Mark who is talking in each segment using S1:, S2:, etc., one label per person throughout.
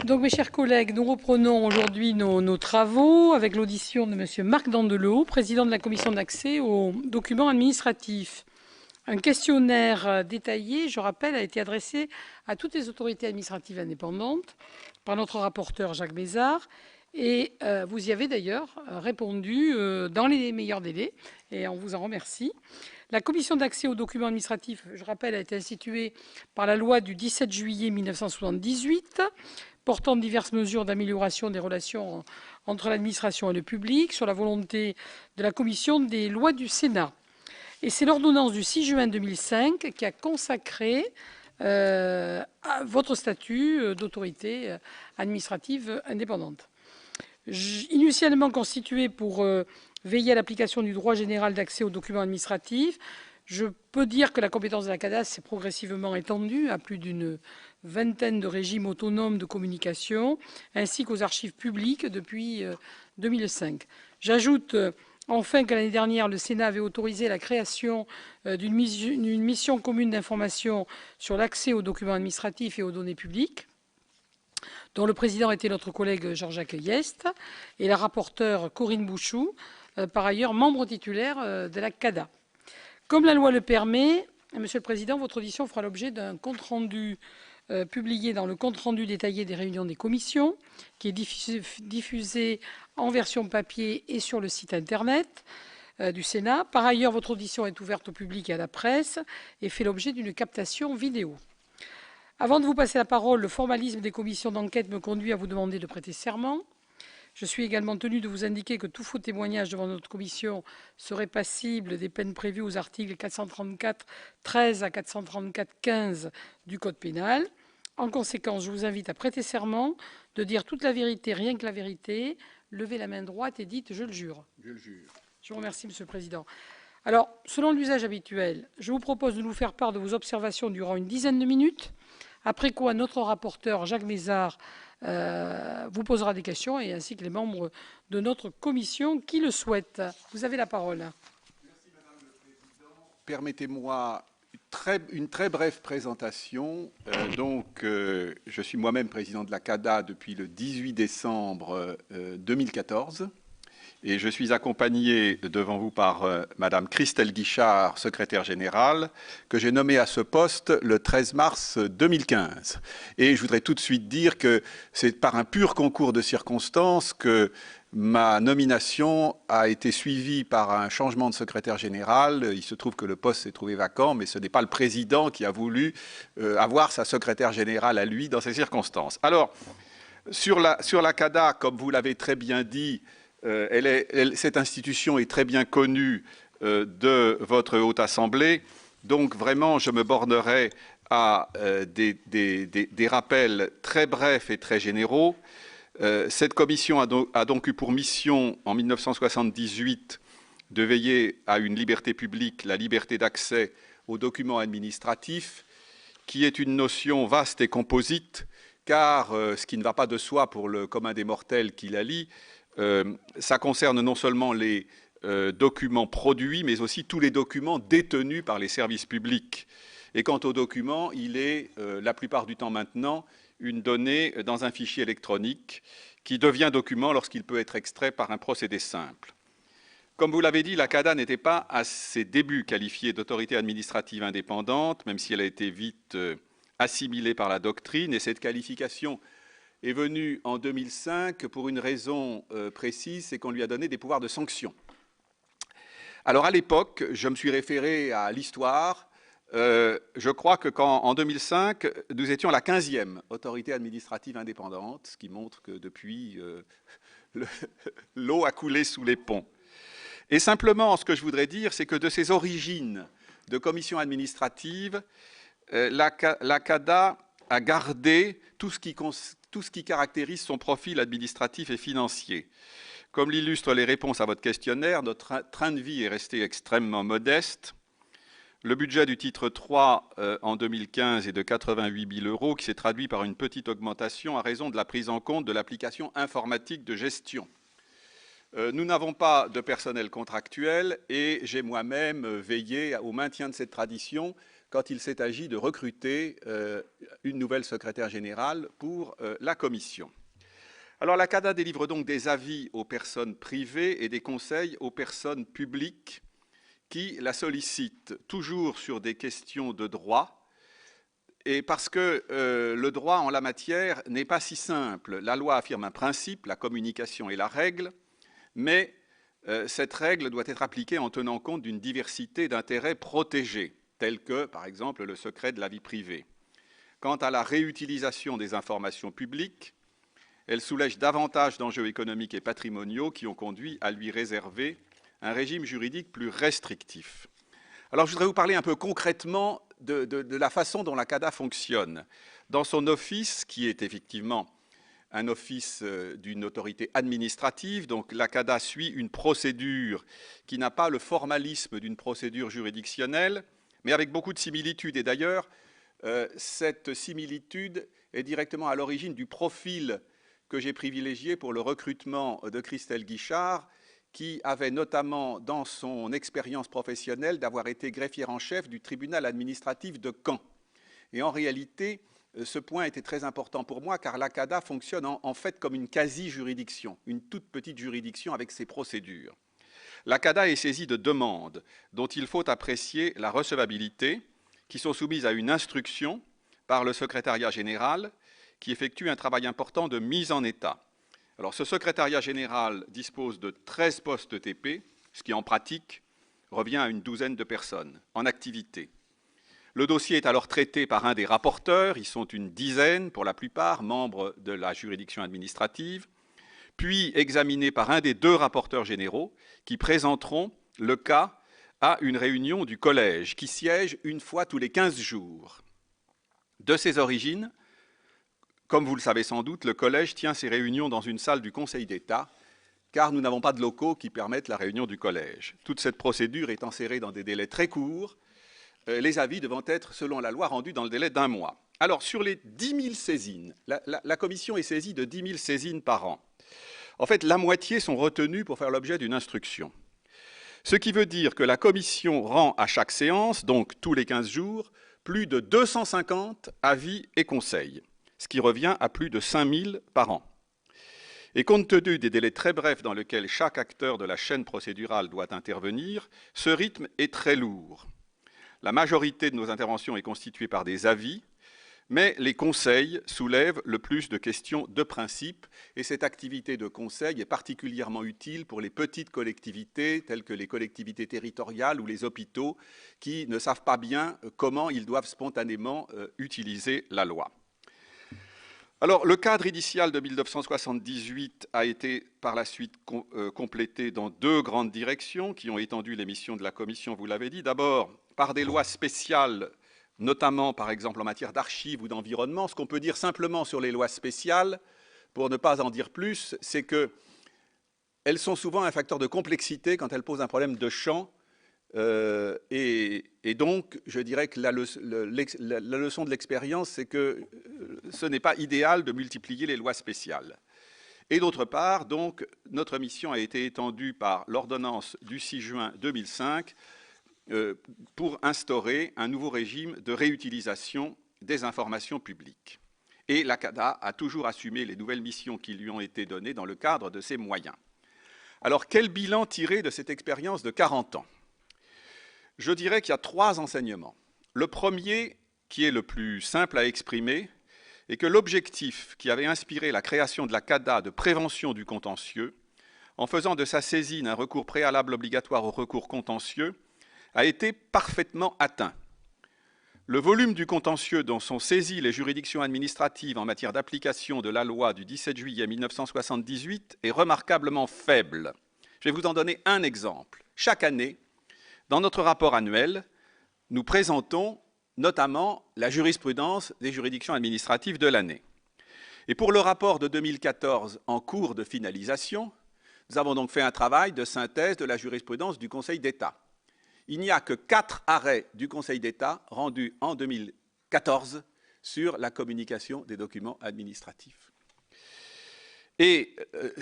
S1: Donc, mes chers collègues, nous reprenons aujourd'hui nos travaux avec l'audition de M. Marc Dandelot, président de la commission d'accès aux documents administratifs. Un questionnaire détaillé, je rappelle, a été adressé à toutes les autorités administratives indépendantes par notre rapporteur Jacques Mézard. Et vous y avez d'ailleurs répondu dans les meilleurs délais, et on vous en remercie. La commission d'accès aux documents administratifs, je rappelle, a été instituée par la loi du 17 juillet 1978, portant diverses mesures d'amélioration des relations entre l'administration et le public, sur la volonté de la commission des lois du Sénat. Et c'est l'ordonnance du 6 juin 2005 qui a consacré votre statut d'autorité administrative indépendante. Initialement constituée pour veiller à l'application du droit général d'accès aux documents administratifs, je peux dire que la compétence de la CADA s'est progressivement étendue à plus d'une vingtaine de régimes autonomes de communication, ainsi qu'aux archives publiques depuis 2005. J'ajoute enfin que l'année dernière, le Sénat avait autorisé la création d'une mission commune d'information sur l'accès aux documents administratifs et aux données publiques, dont le président était notre collègue Jean-Jacques Hyest et la rapporteure Corinne Bouchoux, par ailleurs membre titulaire de la CADA. Comme la loi le permet, Monsieur le Président, votre audition fera l'objet d'un compte-rendu publié dans le compte-rendu détaillé des réunions des commissions, qui est diffusé en version papier et sur le site Internet du Sénat. Par ailleurs, votre audition est ouverte au public et à la presse et fait l'objet d'une captation vidéo. Avant de vous passer la parole, le formalisme des commissions d'enquête me conduit à vous demander de prêter serment. Je suis également tenu de vous indiquer que tout faux témoignage devant notre commission serait passible des peines prévues aux articles 434-13 à 434-15 du Code pénal. En conséquence, je vous invite à prêter serment, de dire toute la vérité, rien que la vérité. Levez la main droite et dites « je le jure ».
S2: Je le jure.
S1: Je vous remercie, Monsieur le Président. Alors, selon l'usage habituel, je vous propose de nous faire part de vos observations durant une dizaine de minutes, après quoi notre rapporteur Jacques Mézard vous posera des questions, et ainsi que les membres de notre commission qui le souhaitent. Vous avez la parole.
S2: Merci, Madame le Président. Permettez-moi une très brève présentation. Je suis moi-même président de la CADA depuis le 18 décembre 2014. Et je suis accompagné devant vous par Madame Christelle Guichard, secrétaire générale, que j'ai nommée à ce poste le 13 mars 2015. Et je voudrais tout de suite dire que c'est par un pur concours de circonstances que ma nomination a été suivie par un changement de secrétaire général. Il se trouve que le poste s'est trouvé vacant, mais ce n'est pas le président qui a voulu avoir sa secrétaire générale à lui dans ces circonstances. Alors, sur la CADA, comme vous l'avez très bien dit, cette institution est très bien connue de votre Haute Assemblée. Donc vraiment, je me bornerai à des rappels très brefs et très généraux. Cette commission a donc eu pour mission, en 1978, de veiller à une liberté publique, la liberté d'accès aux documents administratifs, qui est une notion vaste et composite, car ce qui ne va pas de soi pour le commun des mortels qui la lit, ça concerne non seulement les documents produits, mais aussi tous les documents détenus par les services publics. Et quant aux documents, il est la plupart du temps maintenant une donnée dans un fichier électronique qui devient document lorsqu'il peut être extrait par un procédé simple. Comme vous l'avez dit, la CADA n'était pas à ses débuts qualifiée d'autorité administrative indépendante, même si elle a été vite assimilée par la doctrine, et cette qualification est venue en 2005 pour une raison précise, c'est qu'on lui a donné des pouvoirs de sanction. Alors à l'époque, je me suis référé à l'histoire. Je crois qu'en 2005, nous étions la 15e autorité administrative indépendante, ce qui montre que depuis, l'eau a coulé sous les ponts. Et simplement, ce que je voudrais dire, c'est que de ses origines de commission administrative, la CADA a gardé tout ce qui caractérise son profil administratif et financier. Comme l'illustrent les réponses à votre questionnaire, notre train de vie est resté extrêmement modeste. Le budget du titre 3 en 2015 est de 88 000 €, qui s'est traduit par une petite augmentation à raison de la prise en compte de l'application informatique de gestion. Nous n'avons pas de personnel contractuel et j'ai moi-même veillé au maintien de cette tradition quand il s'est agi de recruter une nouvelle secrétaire générale pour la Commission. Alors la CADA délivre donc des avis aux personnes privées et des conseils aux personnes publiques qui la sollicitent, toujours sur des questions de droit, et parce que le droit en la matière n'est pas si simple. La loi affirme un principe, la communication est la règle, mais cette règle doit être appliquée en tenant compte d'une diversité d'intérêts protégés, tels que, par exemple, le secret de la vie privée. Quant à la réutilisation des informations publiques, elle soulève davantage d'enjeux économiques et patrimoniaux qui ont conduit à lui réserver un régime juridique plus restrictif. Alors, je voudrais vous parler un peu concrètement de la façon dont la CADA fonctionne. Dans son office, qui est effectivement un office d'une autorité administrative, donc la CADA suit une procédure qui n'a pas le formalisme d'une procédure juridictionnelle, mais avec beaucoup de similitudes. Et d'ailleurs, cette similitude est directement à l'origine du profil que j'ai privilégié pour le recrutement de Christelle Guichard, qui avait notamment dans son expérience professionnelle d'avoir été greffière en chef du tribunal administratif de Caen. Et en réalité, ce point était très important pour moi, car la CADA fonctionne en fait comme une quasi-juridiction, une toute petite juridiction avec ses procédures. La CADA est saisie de demandes dont il faut apprécier la recevabilité, qui sont soumises à une instruction par le secrétariat général, qui effectue un travail important de mise en état. Alors, ce secrétariat général dispose de 13 postes TP, ce qui en pratique revient à une douzaine de personnes en activité. Le dossier est alors traité par un des rapporteurs, ils sont une dizaine pour la plupart, membres de la juridiction administrative, puis examiné par un des deux rapporteurs généraux qui présenteront le cas à une réunion du collège qui siège une fois tous les 15 jours. De ses origines, comme vous le savez sans doute, le collège tient ses réunions dans une salle du Conseil d'État, car nous n'avons pas de locaux qui permettent la réunion du collège. Toute cette procédure étant serrée dans des délais très courts, les avis devant être, selon la loi, rendus dans le délai d'1 mois. Alors, sur les 10 000 saisines, la commission est saisie de 10 000 saisines par an. En fait, la moitié sont retenues pour faire l'objet d'une instruction. Ce qui veut dire que la commission rend à chaque séance, donc tous les 15 jours, plus de 250 avis et conseils, ce qui revient à plus de 5 000 par an. Et compte tenu des délais très brefs dans lesquels chaque acteur de la chaîne procédurale doit intervenir, ce rythme est très lourd. La majorité de nos interventions est constituée par des avis, mais les conseils soulèvent le plus de questions de principe, et cette activité de conseil est particulièrement utile pour les petites collectivités, telles que les collectivités territoriales ou les hôpitaux, qui ne savent pas bien comment ils doivent spontanément utiliser la loi. Alors, le cadre initial de 1978 a été par la suite complété dans deux grandes directions qui ont étendu les missions de la Commission, vous l'avez dit. D'abord, par des lois spéciales, notamment, par exemple, en matière d'archives ou d'environnement. Ce qu'on peut dire simplement sur les lois spéciales, pour ne pas en dire plus, c'est qu'elles sont souvent un facteur de complexité quand elles posent un problème de champ. Et donc, je dirais que la leçon de l'expérience, c'est que ce n'est pas idéal de multiplier les lois spéciales. Et d'autre part, donc, notre mission a été étendue par l'ordonnance du 6 juin 2005 pour instaurer un nouveau régime de réutilisation des informations publiques. Et la CADA a toujours assumé les nouvelles missions qui lui ont été données dans le cadre de ses moyens. Alors, quel bilan tirer de cette expérience de 40 ans ? Je dirais qu'il y a 3 enseignements. Le premier, qui est le plus simple à exprimer, est que l'objectif qui avait inspiré la création de la CADA de prévention du contentieux, en faisant de sa saisine un recours préalable obligatoire au recours contentieux, a été parfaitement atteint. Le volume du contentieux dont sont saisies les juridictions administratives en matière d'application de la loi du 17 juillet 1978 est remarquablement faible. Je vais vous en donner un exemple. Chaque année, dans notre rapport annuel, nous présentons notamment la jurisprudence des juridictions administratives de l'année. Et pour le rapport de 2014 en cours de finalisation, nous avons donc fait un travail de synthèse de la jurisprudence du Conseil d'État. Il n'y a que 4 arrêts du Conseil d'État rendus en 2014 sur la communication des documents administratifs. Et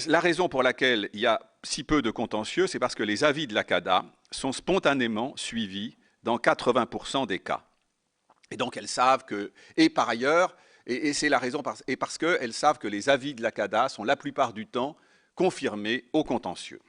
S2: la raison pour laquelle il y a si peu de contentieux, c'est parce que les avis de la CADA sont spontanément suivis dans 80% des cas. Et donc elles savent que, et par ailleurs, et c'est la raison, et parce qu'elles savent que les avis de la CADA sont la plupart du temps confirmés au contentieux.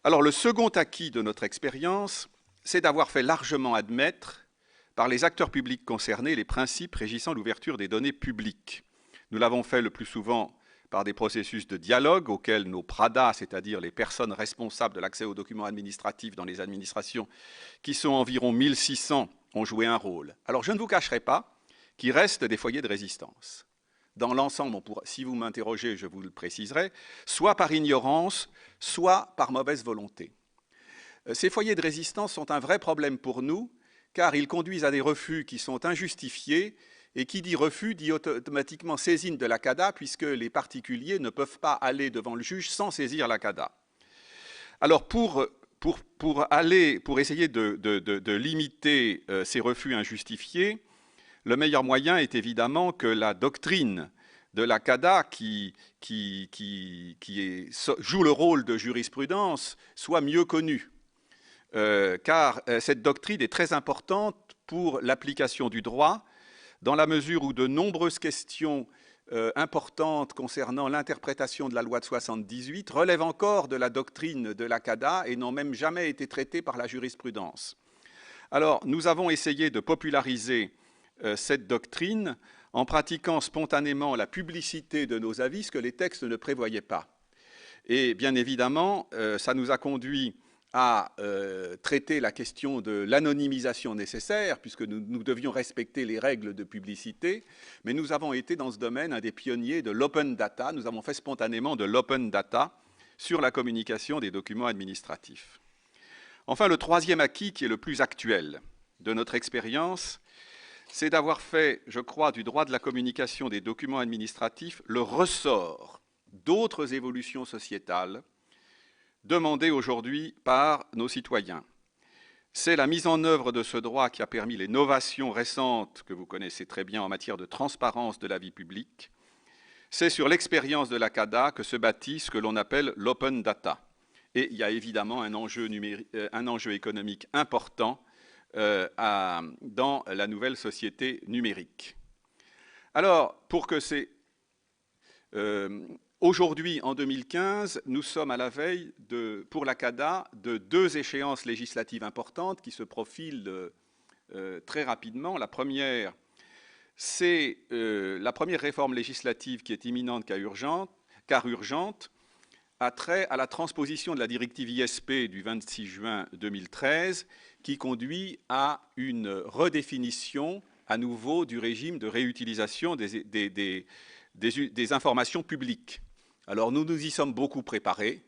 S2: Alors le second acquis de notre expérience, c'est d'avoir fait largement admettre par les acteurs publics concernés les principes régissant l'ouverture des données publiques. Nous l'avons fait le plus souvent par des processus de dialogue auxquels nos PRADA, c'est-à-dire les personnes responsables de l'accès aux documents administratifs dans les administrations, qui sont environ 1600, ont joué un rôle. Alors je ne vous cacherai pas qu'il reste des foyers de résistance. Dans l'ensemble, si vous m'interrogez, je vous le préciserai, soit par ignorance, soit par mauvaise volonté. Ces foyers de résistance sont un vrai problème pour nous, car ils conduisent à des refus qui sont injustifiés, et qui dit refus dit automatiquement saisine de la CADA, puisque les particuliers ne peuvent pas aller devant le juge sans saisir la CADA. Alors pour essayer de limiter ces refus injustifiés, le meilleur moyen est évidemment que la doctrine de la CADA, qui joue le rôle de jurisprudence, soit mieux connue. Car cette doctrine est très importante pour l'application du droit, dans la mesure où de nombreuses questions importantes concernant l'interprétation de la loi de 78 relèvent encore de la doctrine de la CADA et n'ont même jamais été traitées par la jurisprudence. Alors, nous avons essayé de populariser cette doctrine en pratiquant spontanément la publicité de nos avis, ce que les textes ne prévoyaient pas. Et bien évidemment, ça nous a conduit à traiter la question de l'anonymisation nécessaire, puisque nous devions respecter les règles de publicité, mais nous avons été dans ce domaine un des pionniers de l'open data. Nous avons fait spontanément de l'open data sur la communication des documents administratifs. Enfin, le troisième acquis, qui est le plus actuel de notre expérience, c'est d'avoir fait, je crois, du droit de la communication des documents administratifs le ressort d'autres évolutions sociétales demandées aujourd'hui par nos citoyens. C'est la mise en œuvre de ce droit qui a permis les novations récentes que vous connaissez très bien en matière de transparence de la vie publique. C'est sur l'expérience de la CADA que se bâtit ce que l'on appelle l'open data. Et il y a évidemment un enjeu économique important dans la nouvelle société numérique. Alors, aujourd'hui, en 2015, nous sommes à la veille, pour la CADA, de deux échéances législatives importantes qui se profilent très rapidement. La première, c'est la première réforme législative qui est imminente car urgente, a trait à la transposition de la directive ISP du 26 juin 2013, qui conduit à une redéfinition à nouveau du régime de réutilisation des informations publiques. Alors nous nous y sommes beaucoup préparés.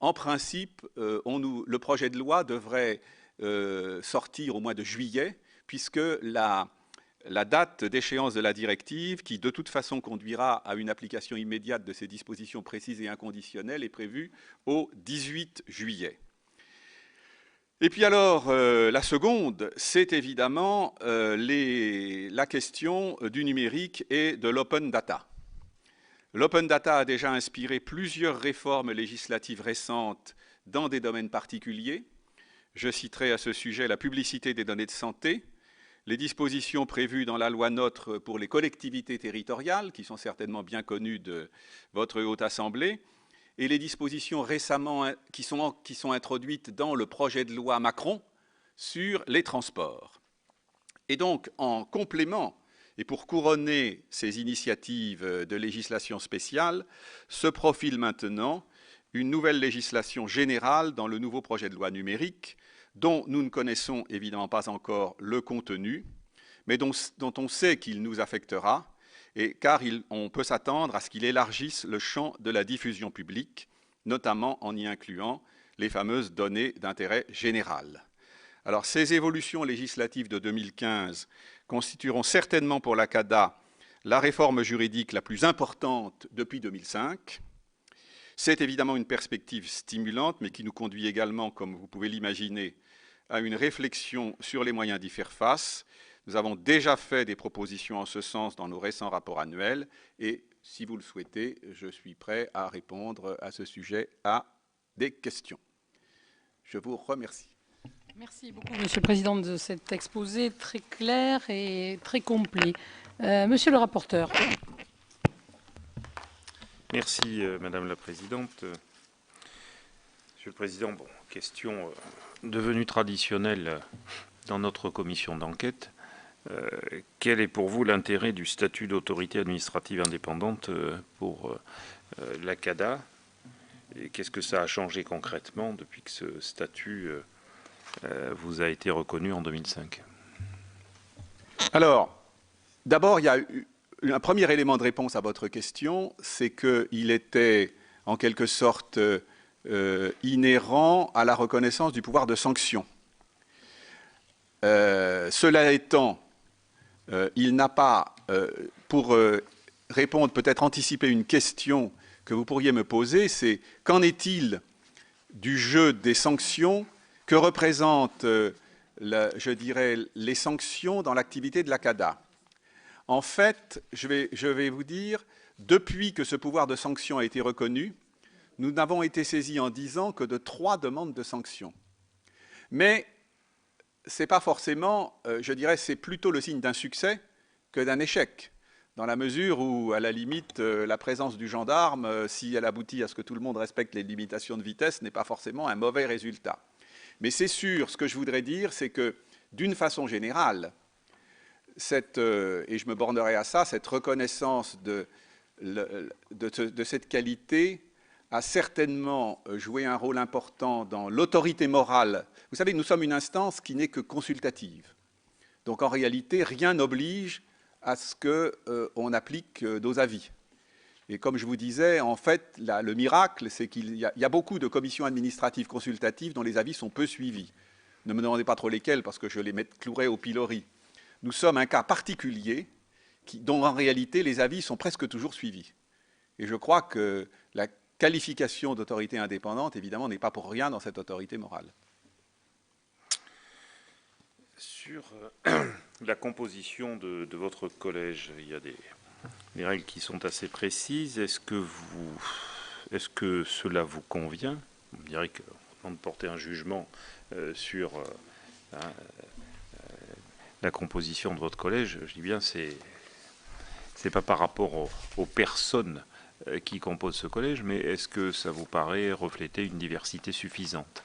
S2: En principe, le projet de loi devrait sortir au mois de juillet, puisque la date d'échéance de la directive, qui de toute façon conduira à une application immédiate de ces dispositions précises et inconditionnelles, est prévue au 18 juillet. Et puis alors, la seconde, c'est évidemment la question du numérique et de l'open data. L'open data a déjà inspiré plusieurs réformes législatives récentes dans des domaines particuliers. Je citerai à ce sujet la publicité des données de santé, les dispositions prévues dans la loi NOTRe pour les collectivités territoriales, qui sont certainement bien connues de votre Haute Assemblée, et les dispositions récemment qui sont introduites dans le projet de loi Macron sur les transports. Et donc, en complément, et pour couronner ces initiatives de législation spéciale, se profile maintenant une nouvelle législation générale dans le nouveau projet de loi numérique, dont nous ne connaissons évidemment pas encore le contenu, mais dont on sait qu'il nous affectera, car on peut s'attendre à ce qu'il élargisse le champ de la diffusion publique, notamment en y incluant les fameuses données d'intérêt général. Alors, ces évolutions législatives de 2015 constitueront certainement pour la CADA la réforme juridique la plus importante depuis 2005. C'est évidemment une perspective stimulante, mais qui nous conduit également, comme vous pouvez l'imaginer, à une réflexion sur les moyens d'y faire face. Nous avons déjà fait des propositions en ce sens dans nos récents rapports annuels et, si vous le souhaitez, je suis prêt à répondre à ce sujet à des questions. Je vous remercie.
S1: Merci beaucoup, Monsieur le Président, de cet exposé très clair et très complet. Monsieur le rapporteur.
S3: Merci, Madame la Présidente. Monsieur le Président, bon, question devenue traditionnelle dans notre commission d'enquête. Quel est pour vous l'intérêt du statut d'autorité administrative indépendante pour la CADA? Et qu'est-ce que ça a changé concrètement depuis que ce statut vous a été reconnu en 2005?
S2: Alors, d'abord, il y a un premier élément de réponse à votre question, c'est qu'il était en quelque sorte inhérent à la reconnaissance du pouvoir de sanction. Cela étant, il n'a pas, pour répondre, peut-être anticiper une question que vous pourriez me poser, c'est qu'en est-il du jeu des sanctions que représentent, je dirais, les sanctions dans l'activité de la CADA? En fait, je vais vous dire, depuis que ce pouvoir de sanction a été reconnu, nous n'avons été saisis en 10 ans que de 3 demandes de sanctions. Mais ce n'est pas forcément, je dirais, c'est plutôt le signe d'un succès que d'un échec, dans la mesure où, à la limite, la présence du gendarme, si elle aboutit à ce que tout le monde respecte les limitations de vitesse, n'est pas forcément un mauvais résultat. Mais c'est sûr, ce que je voudrais dire, c'est que, d'une façon générale, et je me bornerai à ça, cette reconnaissance de cette qualité a certainement joué un rôle important dans l'autorité morale. Vous savez, nous sommes une instance qui n'est que consultative. Donc en réalité, rien n'oblige à ce qu'on applique nos avis. Et comme je vous disais, en fait, le miracle, c'est qu'il y a beaucoup de commissions administratives consultatives dont les avis sont peu suivis. Ne me demandez pas trop lesquels, parce que je les clouerai au pilori. Nous sommes un cas particulier dont en réalité les avis sont presque toujours suivis. Et je crois que la qualification d'autorité indépendante, évidemment, n'est pas pour rien dans cette autorité morale.
S3: Sur la composition de votre collège, il y a des règles qui sont assez précises. Est-ce que cela vous convient? On dirait qu'avant de porter un jugement sur la composition de votre collège, je dis bien, c'est pas par rapport aux personnes qui composent ce collège, mais est-ce que ça vous paraît refléter une diversité suffisante?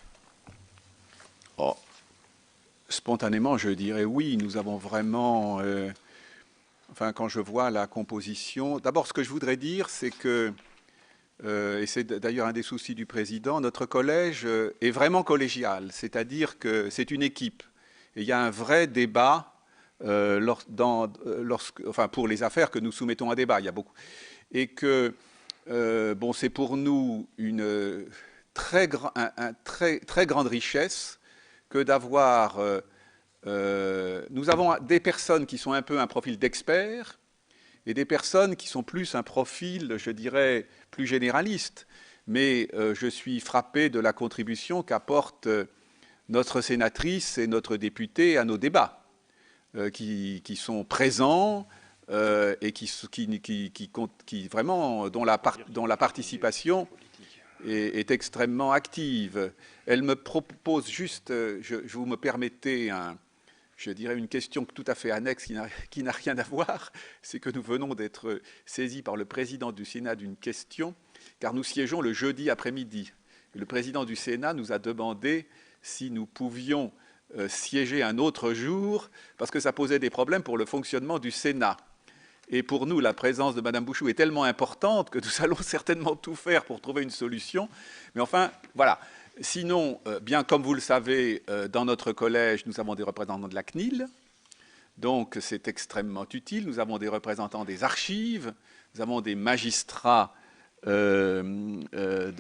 S2: Oh, spontanément, je dirais oui. Nous avons vraiment... enfin, quand je vois la composition... D'abord, ce que je voudrais dire, c'est que, et c'est d'ailleurs un des soucis du président, notre collège est vraiment collégial, c'est-à-dire que c'est une équipe. Et il y a un vrai débat enfin, pour les affaires que nous soumettons à débat. Il y a beaucoup. Et que, bon, c'est pour nous une très grande richesse que d'avoir... nous avons des personnes qui sont un peu un profil d'experts et des personnes qui sont plus un profil, je dirais, plus généraliste. Mais je suis frappé de la contribution qu'apporte notre sénatrice et notre député à nos débats, qui sont présents et vraiment, dont la participation est extrêmement active. Elle me propose juste, vous me permettez, je dirais une question tout à fait annexe qui n'a rien à voir, c'est que nous venons d'être saisis par le président du Sénat d'une question, car nous siégeons le jeudi après-midi. Le président du Sénat nous a demandé si nous pouvions siéger un autre jour, parce que ça posait des problèmes pour le fonctionnement du Sénat. Et pour nous, la présence de Mme Bouchoux est tellement importante que nous allons certainement tout faire pour trouver une solution. Mais enfin, voilà. Sinon, bien comme vous le savez, dans notre collège, nous avons des représentants de la CNIL. Donc c'est extrêmement utile. Nous avons des représentants des archives. Nous avons des magistrats de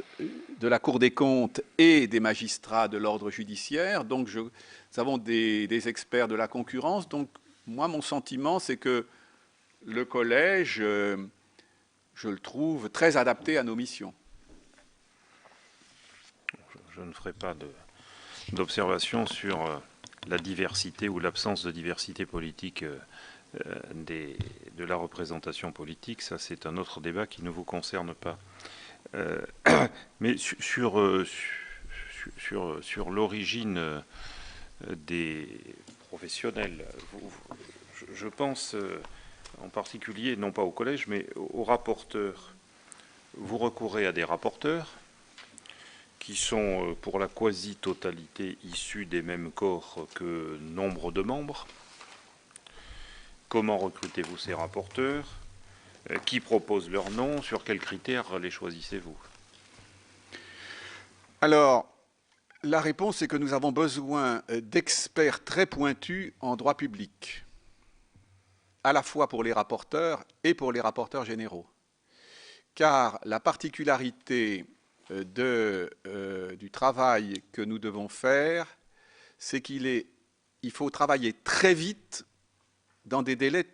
S2: la Cour des comptes et des magistrats de l'ordre judiciaire. Donc nous avons des experts de la concurrence. Donc moi, mon sentiment, c'est que le collège, je le trouve très adapté à nos missions.
S3: Je ne ferai pas d'observation sur la diversité ou l'absence de diversité politique de la représentation politique. Ça, c'est un autre débat qui ne vous concerne pas. Mais sur l'origine des professionnels. Je pense en particulier, non pas au collège, mais aux rapporteurs. Vous recourez à des rapporteurs qui sont pour la quasi-totalité issus des mêmes corps que nombre de membres. Comment recrutez-vous ces rapporteurs? Qui propose leurs noms? Sur quels critères les choisissez-vous?
S2: Alors, la réponse est que nous avons besoin d'experts très pointus en droit public, à la fois pour les rapporteurs et pour les rapporteurs généraux. Car la particularité du travail que nous devons faire, c'est qu'il faut travailler très vite dans des délais,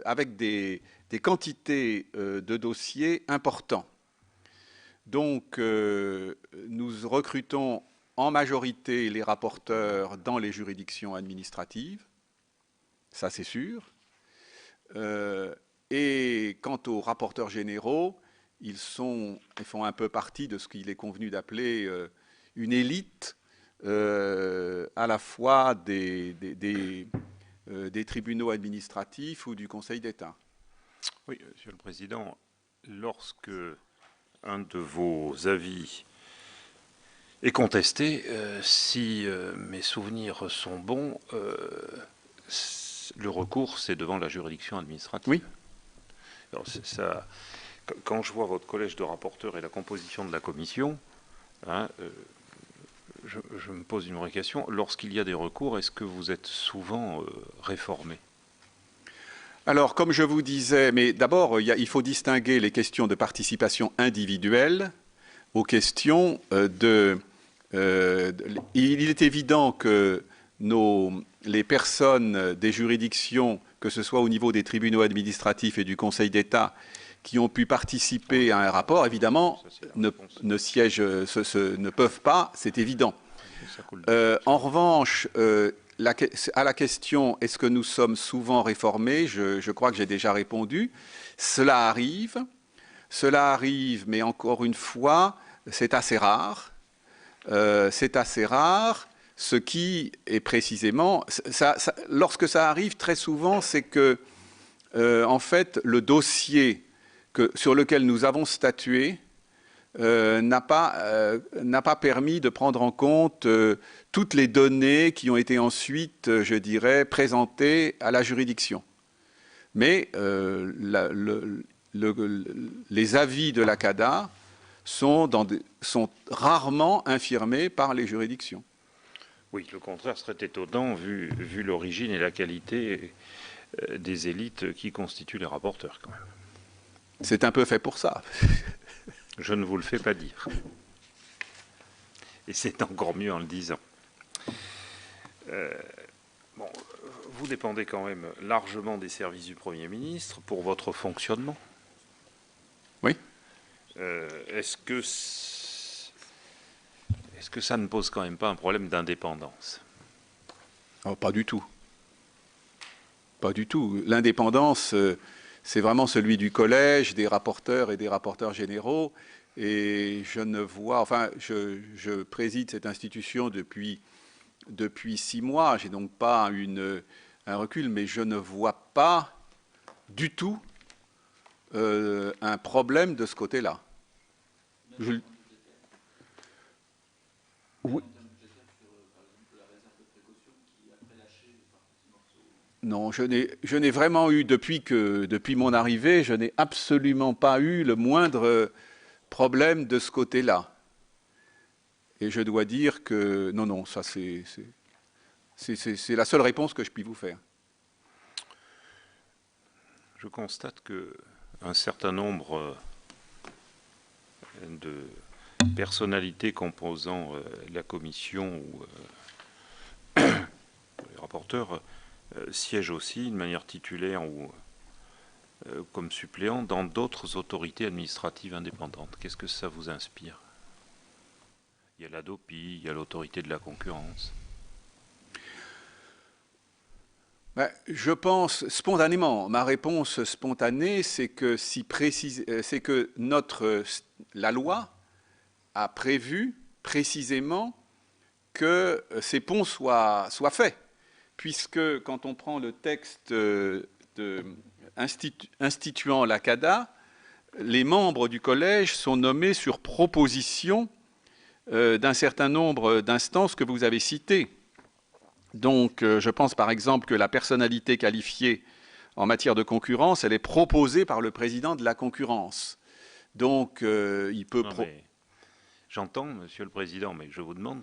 S2: avec des quantités de dossiers importants. Donc, nous recrutons en majorité les rapporteurs dans les juridictions administratives, ça c'est sûr. Et quant aux rapporteurs généraux, ils font un peu partie de ce qu'il est convenu d'appeler une élite, à la fois des tribunaux administratifs ou du Conseil d'État.
S3: Oui, Monsieur le Président, lorsque un de vos avis est contesté, si mes souvenirs sont bons, le recours, c'est devant la juridiction administrative.
S2: Oui.
S3: Alors, quand je vois votre collège de rapporteurs et la composition de la commission, hein, je me pose une vraie question. Lorsqu'il y a des recours, est-ce que vous êtes souvent réformé?
S2: Alors, comme je vous disais, mais d'abord, il faut distinguer les questions de participation individuelle aux questions il est évident que les personnes des juridictions, que ce soit au niveau des tribunaux administratifs et du Conseil d'État, qui ont pu participer à un rapport, évidemment, ne siègent, ne peuvent pas, c'est évident. En revanche, à la question « est-ce que nous sommes souvent réformés ?» je crois que j'ai déjà répondu. Cela arrive, mais encore une fois, c'est assez rare. Ce qui est précisément... lorsque ça arrive, très souvent, c'est que, en fait, le dossier sur lequel nous avons statué n'a pas permis de prendre en compte toutes les données qui ont été ensuite, je dirais, présentées à la juridiction. Mais les avis de la CADA sont rarement infirmés par les juridictions.
S3: Oui, le contraire serait étonnant vu l'origine et la qualité des élites qui constituent les rapporteurs, quand même.
S2: C'est un peu fait pour ça.
S3: Je ne vous le fais pas dire. Et c'est encore mieux en le disant. Bon, vous dépendez quand même largement des services du Premier ministre pour votre fonctionnement.
S2: Oui.
S3: Est-ce que ça ne pose quand même pas un problème d'indépendance?
S2: Oh, pas du tout. Pas du tout. L'indépendance, c'est vraiment celui du collège, des rapporteurs et des rapporteurs généraux. Et je ne vois... Enfin, je préside cette institution depuis 6 mois. Je n'ai donc pas un recul, mais je ne vois pas du tout un problème de ce côté-là. Oui. Non, je n'ai vraiment eu, depuis mon arrivée, je n'ai absolument pas eu le moindre problème de ce côté-là. Et je dois dire que, non, ça c'est la seule réponse que je puis vous faire.
S3: Je constate qu'un certain nombre de personnalités composant la commission ou les rapporteurs siègent aussi de manière titulaire ou comme suppléant dans d'autres autorités administratives indépendantes. Qu'est-ce que ça vous inspire? Il y a l'ADOPI, il y a l'autorité de la concurrence.
S2: Ben, je pense spontanément, ma réponse spontanée, c'est que la loi a prévu précisément que ces ponts soient faits, puisque quand on prend le texte instituant la CADA, les membres du collège sont nommés sur proposition d'un certain nombre d'instances que vous avez citées. Donc, je pense par exemple que la personnalité qualifiée en matière de concurrence, elle est proposée par le président de la concurrence. Donc, il peut...
S3: J'entends, Monsieur le Président, mais je vous demande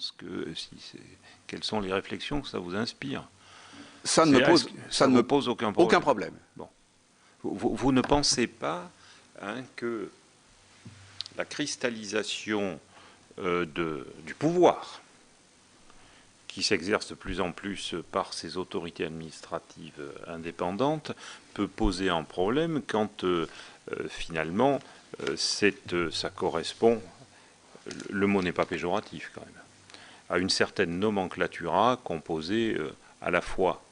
S3: quelles sont les réflexions que ça vous inspire.
S2: Ça ne me pose aucun problème. Aucun problème.
S3: Bon. Vous ne pensez pas que la cristallisation du pouvoir qui s'exerce de plus en plus par ces autorités administratives indépendantes peut poser un problème quand finalement ça correspond, le mot n'est pas péjoratif quand même, à une certaine nomenclatura composée à la fois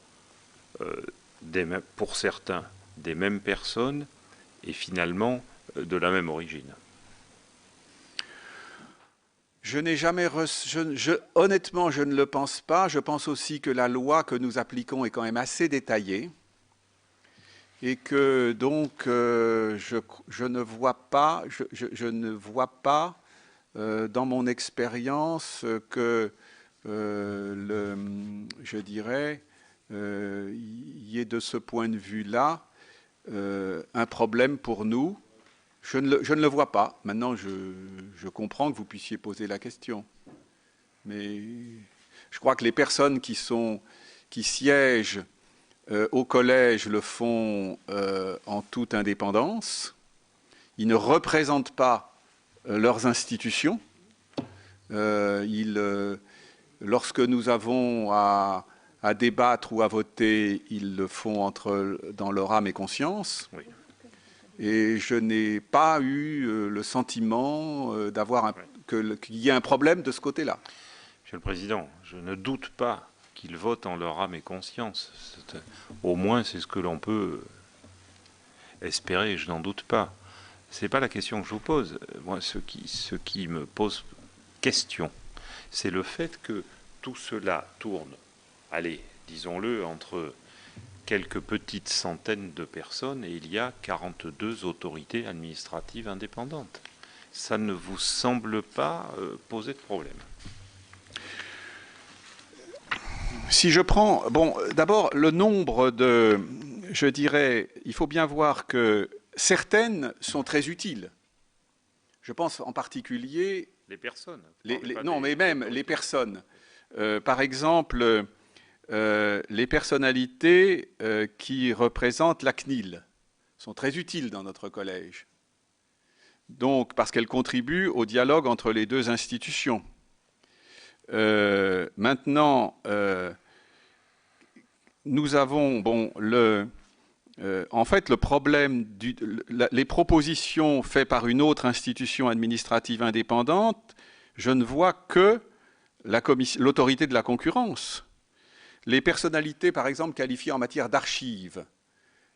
S3: pour certains des mêmes personnes et finalement de la même origine.
S2: Je n'ai jamais honnêtement, je ne le pense pas. Je pense aussi que la loi que nous appliquons est quand même assez détaillée et que donc je ne vois pas, dans mon expérience que je dirais, il y ait de ce point de vue-là un problème pour nous. Je ne le vois pas. Maintenant, je comprends que vous puissiez poser la question. Mais je crois que les personnes qui siègent au collège le font en toute indépendance. Ils ne représentent pas leurs institutions. Lorsque nous avons à débattre ou à voter, ils le font dans leur âme et conscience.
S3: Oui.
S2: Et je n'ai pas eu le sentiment qu'il y ait un problème de ce côté-là.
S3: Monsieur le Président, je ne doute pas qu'ils votent en leur âme et conscience. Au moins, c'est ce que l'on peut espérer, je n'en doute pas. Ce n'est pas la question que je vous pose. Moi, ce qui me pose question, c'est le fait que tout cela tourne, allez, disons-le, entre quelques petites centaines de personnes et il y a 42 autorités administratives indépendantes. Ça ne vous semble pas poser de problème?
S2: Si je prends... Bon, d'abord, le nombre de... Je dirais, il faut bien voir que certaines sont très utiles. Je pense en particulier...
S3: Les personnes.
S2: Non, mais même les personnes. Par exemple... les personnalités qui représentent la CNIL sont très utiles dans notre collège. Donc, parce qu'elles contribuent au dialogue entre les deux institutions. Maintenant, nous avons, en fait, le problème, les propositions faites par une autre institution administrative indépendante, je ne vois que l'autorité de la concurrence. Les personnalités, par exemple, qualifiées en matière d'archives,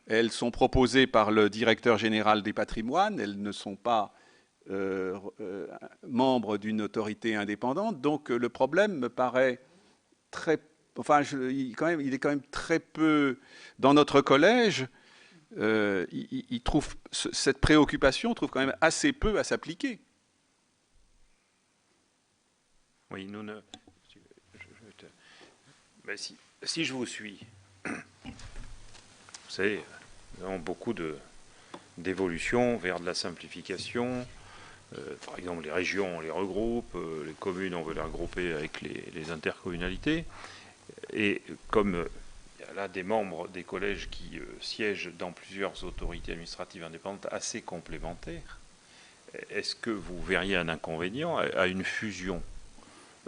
S2: elles sont proposées par le directeur général des patrimoines, elles ne sont pas membres d'une autorité indépendante, donc le problème me paraît très... Enfin, il est quand même très peu... Dans notre collège, cette préoccupation trouve quand même assez peu à s'appliquer.
S3: Oui, nous ne... Ben si je vous suis, vous savez, nous avons beaucoup d'évolutions vers de la simplification. Par exemple, les régions, on les regroupe, les communes, on veut les regrouper avec les intercommunalités. Et comme il y a là des membres des collèges qui siègent dans plusieurs autorités administratives indépendantes assez complémentaires, est-ce que vous verriez un inconvénient à une fusion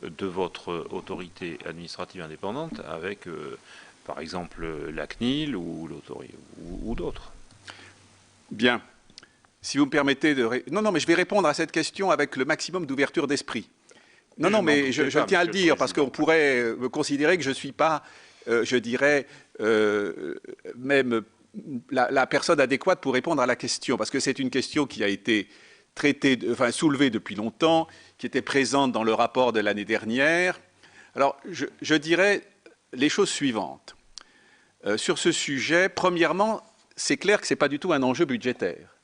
S3: de votre autorité administrative indépendante avec, par exemple, la CNIL ou d'autres? Bien.
S2: Si vous me permettez de... Non, mais je vais répondre à cette question avec le maximum d'ouverture d'esprit. Non, mais je tiens à le dire, parce qu'on pourrait me considérer que je ne suis pas, je dirais, même la personne adéquate pour répondre à la question, parce que c'est une question qui a été soulevée depuis longtemps, qui était présente dans le rapport de l'année dernière. Alors, je dirais les choses suivantes. Sur ce sujet, premièrement, c'est clair que ce n'est pas du tout un enjeu budgétaire.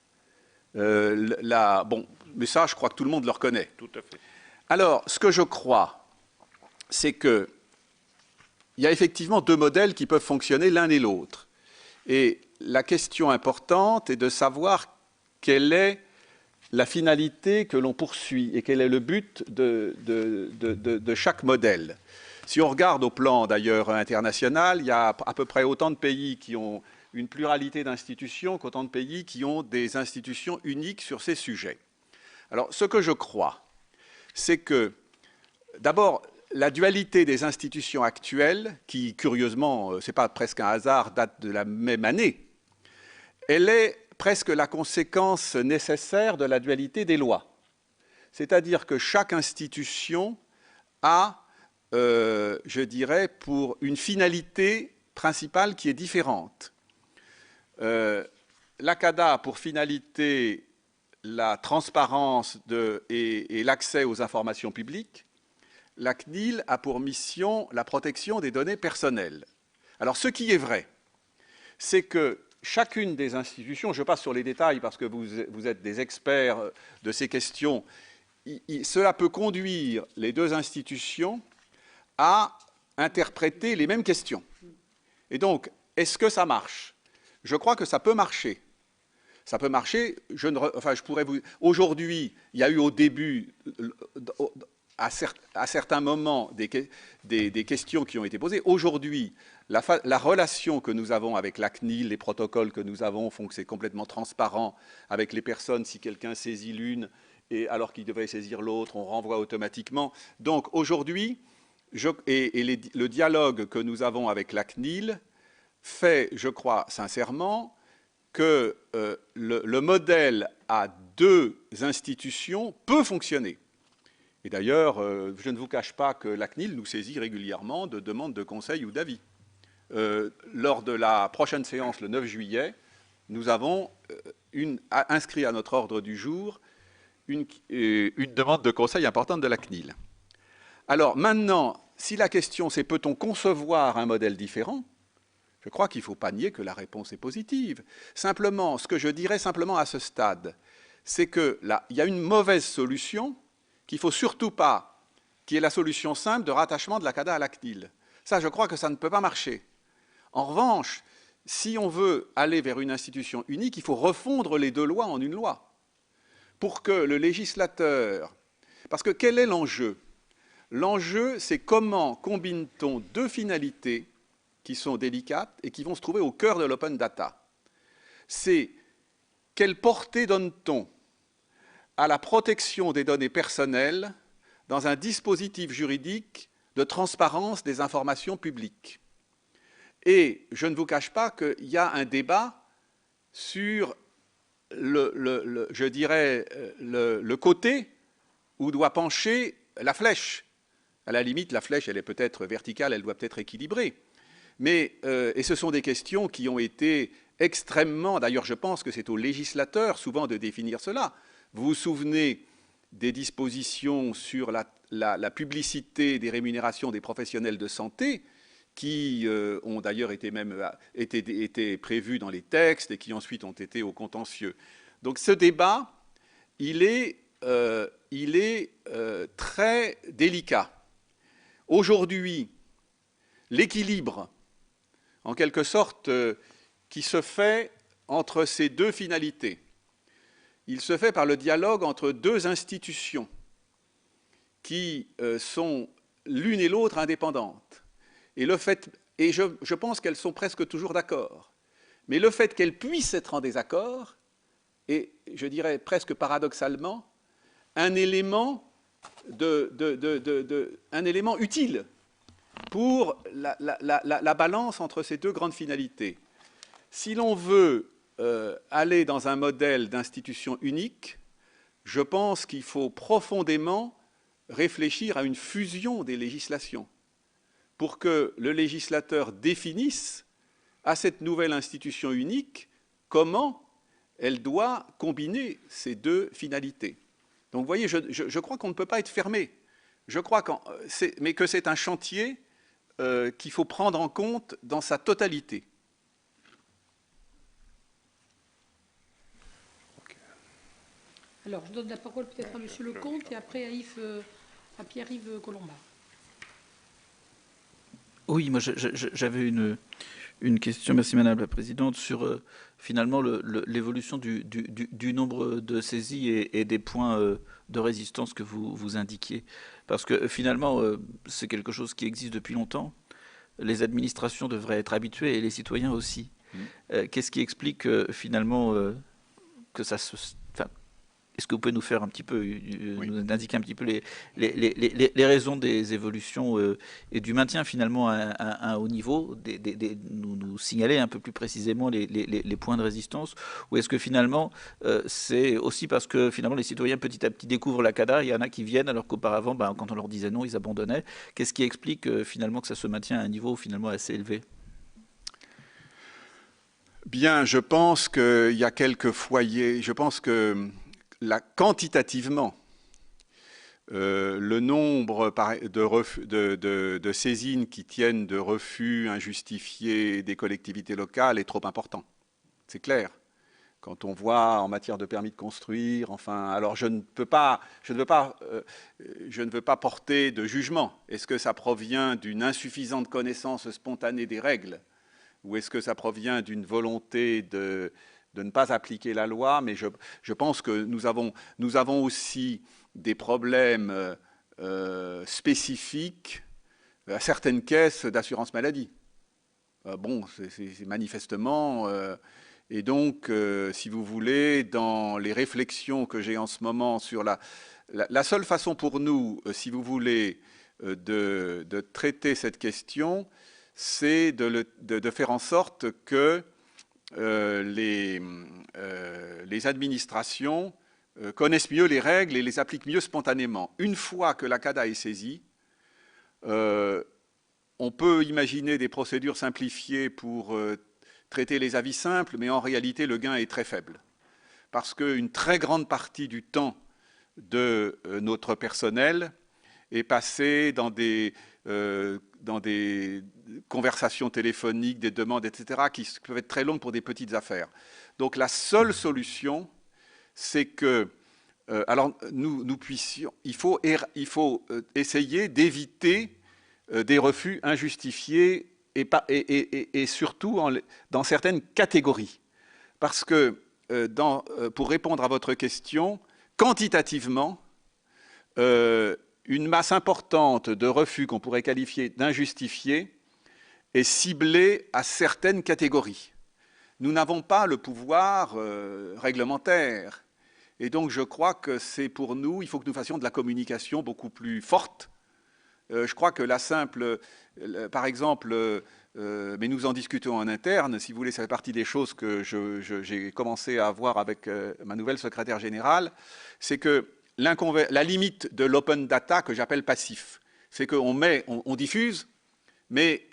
S2: Bon, mais ça, je crois que tout le monde le reconnaît.
S3: Tout à fait.
S2: Alors, ce que je crois, c'est qu'il y a effectivement deux modèles qui peuvent fonctionner l'un et l'autre. Et la question importante est de savoir quelle est la finalité que l'on poursuit et quel est le but de chaque modèle. Si on regarde au plan d'ailleurs international, il y a à peu près autant de pays qui ont une pluralité d'institutions qu'autant de pays qui ont des institutions uniques sur ces sujets. Alors, ce que je crois, c'est que, d'abord, la dualité des institutions actuelles, qui, curieusement, ce n'est pas presque un hasard, date de la même année, elle est presque la conséquence nécessaire de la dualité des lois. C'est-à-dire que chaque institution a, je dirais, pour une finalité principale qui est différente. La CADA a pour finalité la transparence et l'accès aux informations publiques. La CNIL a pour mission la protection des données personnelles. Alors, ce qui est vrai, c'est que chacune des institutions, je passe sur les détails parce que vous êtes des experts de ces questions, cela peut conduire les deux institutions à interpréter les mêmes questions. Et donc, est-ce que ça marche? Je crois que ça peut marcher. Ça peut marcher. Je pourrais vous. Aujourd'hui, il y a eu au début, à certains moments, des questions qui ont été posées. Aujourd'hui, la relation que nous avons avec la CNIL, les protocoles que nous avons font que c'est complètement transparent avec les personnes. Si quelqu'un saisit l'une, et alors qu'il devrait saisir l'autre, on renvoie automatiquement. Donc aujourd'hui, le dialogue que nous avons avec la CNIL fait, je crois sincèrement, que le modèle à deux institutions peut fonctionner. Et d'ailleurs, je ne vous cache pas que la CNIL nous saisit régulièrement de demandes de conseil ou d'avis. Lors de la prochaine séance, le 9 juillet, nous avons inscrit à notre ordre du jour une demande de conseil importante de la CNIL. Alors maintenant, si la question c'est peut-on concevoir un modèle différent, je crois qu'il ne faut pas nier que la réponse est positive. Simplement, ce que je dirais simplement à ce stade, c'est qu'il y a une mauvaise solution qu'il ne faut surtout pas, qui est la solution simple de rattachement de la CADA à la CNIL. Ça, je crois que ça ne peut pas marcher. En revanche, si on veut aller vers une institution unique, il faut refondre les deux lois en une loi. Pour que le législateur... Parce que quel est l'enjeu? L'enjeu, c'est comment combine-t-on deux finalités qui sont délicates et qui vont se trouver au cœur de l'open data. C'est quelle portée donne-t-on à la protection des données personnelles dans un dispositif juridique de transparence des informations publiques. Et je ne vous cache pas qu'il y a un débat sur je dirais, le côté où doit pencher la flèche. À la limite, la flèche, elle est peut-être verticale, elle doit peut-être équilibrer. Mais, et ce sont des questions qui ont été extrêmement... D'ailleurs, je pense que c'est au législateur souvent de définir cela. Vous vous souvenez des dispositions sur la publicité des rémunérations des professionnels de santé qui ont d'ailleurs été prévues dans les textes et qui ensuite ont été au contentieux. Donc ce débat, il est très délicat. Aujourd'hui, l'équilibre, en quelque sorte, qui se fait entre ces deux finalités, il se fait par le dialogue entre deux institutions qui sont l'une et l'autre indépendantes. Et je pense qu'elles sont presque toujours d'accord. Mais le fait qu'elles puissent être en désaccord est, je dirais presque paradoxalement, un élément utile pour la balance entre ces deux grandes finalités. Si l'on veut aller dans un modèle d'institution unique, je pense qu'il faut profondément réfléchir à une fusion des législations pour que le législateur définisse à cette nouvelle institution unique comment elle doit combiner ces deux finalités. Donc vous voyez, je crois qu'on ne peut pas être fermé. Je crois mais que c'est un chantier qu'il faut prendre en compte dans sa totalité.
S1: Alors, je donne la parole peut-être à M. Lecomte et après à Pierre-Yves Colomba.
S4: Oui, moi j'avais une question, merci Madame la Présidente, sur finalement l'évolution du nombre de saisies et des points de résistance que vous indiquiez. Parce que finalement, c'est quelque chose qui existe depuis longtemps. Les administrations devraient être habituées et les citoyens aussi. Qu'est-ce qui explique finalement que ça se... Enfin, est-ce que vous pouvez nous faire un petit peu, nous indiquer un petit peu les raisons des évolutions et du maintien finalement à un haut niveau, nous signaler un peu plus précisément les points de résistance, ou est-ce que finalement c'est aussi parce que finalement les citoyens petit à petit découvrent la CADA, il y en a qui viennent alors qu'auparavant, quand on leur disait non, ils abandonnaient. Qu'est-ce qui explique finalement que ça se maintient à un niveau finalement assez élevé?
S2: Bien, je pense qu'il y a quelques foyers, je pense que quantitativement, le nombre de saisines qui tiennent de refus injustifiés des collectivités locales est trop important. C'est clair. Quand on voit en matière de permis de construire, enfin, alors je ne veux pas porter de jugement. Est-ce que ça provient d'une insuffisante connaissance spontanée des règles, ou est-ce que ça provient d'une volonté de ne pas appliquer la loi? Mais je pense que nous avons aussi des problèmes spécifiques à certaines caisses d'assurance maladie. Bon, c'est manifestement... et donc, si vous voulez, dans les réflexions que j'ai en ce moment sur la seule façon pour nous, si vous voulez, de traiter cette question, c'est de faire en sorte que les administrations connaissent mieux les règles et les appliquent mieux spontanément. Une fois que la CADA est saisie, on peut imaginer des procédures simplifiées pour traiter les avis simples, mais en réalité, le gain est très faible. Parce qu'une très grande partie du temps de notre personnel est passé dans des conversations téléphoniques, des demandes, etc., qui peuvent être très longues pour des petites affaires. Donc la seule solution, c'est que, alors nous puissions, il faut essayer d'éviter des refus injustifiés et surtout dans certaines catégories. Parce que, pour répondre à votre question, quantitativement, une masse importante de refus qu'on pourrait qualifier d'injustifiés est ciblée à certaines catégories. Nous n'avons pas le pouvoir réglementaire. Et donc je crois que c'est pour nous, il faut que nous fassions de la communication beaucoup plus forte. Je crois que par exemple, mais nous en discutons en interne, si vous voulez, ça fait partie des choses que j'ai commencé à voir avec ma nouvelle secrétaire générale, c'est que la limite de l'open data que j'appelle passif, c'est qu'on diffuse, mais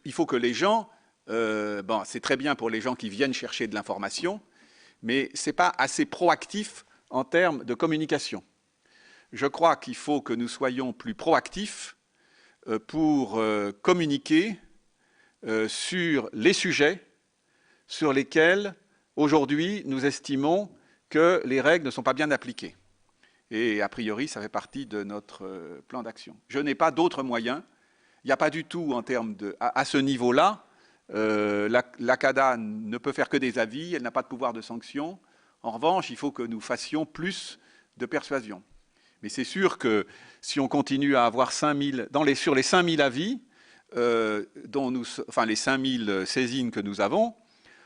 S2: il faut que les gens, c'est très bien pour les gens qui viennent chercher de l'information, mais ce n'est pas assez proactif en termes de communication. Je crois qu'il faut que nous soyons plus proactifs pour communiquer sur les sujets sur lesquels, aujourd'hui, nous estimons que les règles ne sont pas bien appliquées. Et a priori, ça fait partie de notre plan d'action. Je n'ai pas d'autres moyens. Il n'y a pas du tout, en termes à ce niveau-là, la CADA ne peut faire que des avis, elle n'a pas de pouvoir de sanction. En revanche, il faut que nous fassions plus de persuasion. Mais c'est sûr que si on continue à avoir 5000, sur les 5000 avis, les 5000 saisines que nous avons,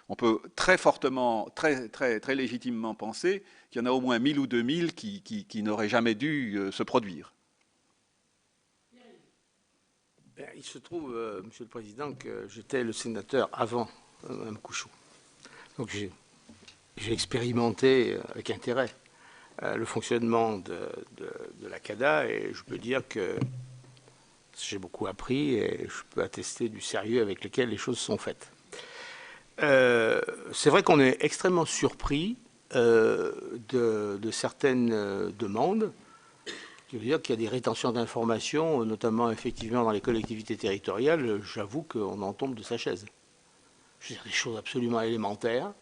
S2: on peut très fortement, très légitimement penser qu'il y en a au moins 1000 ou 2000 qui n'auraient jamais dû se produire.
S5: Il se trouve, Monsieur le Président, que j'étais le sénateur avant Mme Couchou. Donc j'ai expérimenté avec intérêt le fonctionnement de la CADA et je peux dire que j'ai beaucoup appris et je peux attester du sérieux avec lequel les choses sont faites. C'est vrai qu'on est extrêmement surpris de certaines demandes Ce qui veut dire qu'il y a des rétentions d'informations, notamment effectivement dans les collectivités territoriales. J'avoue qu'on en tombe de sa chaise. Je veux dire, des choses absolument élémentaires.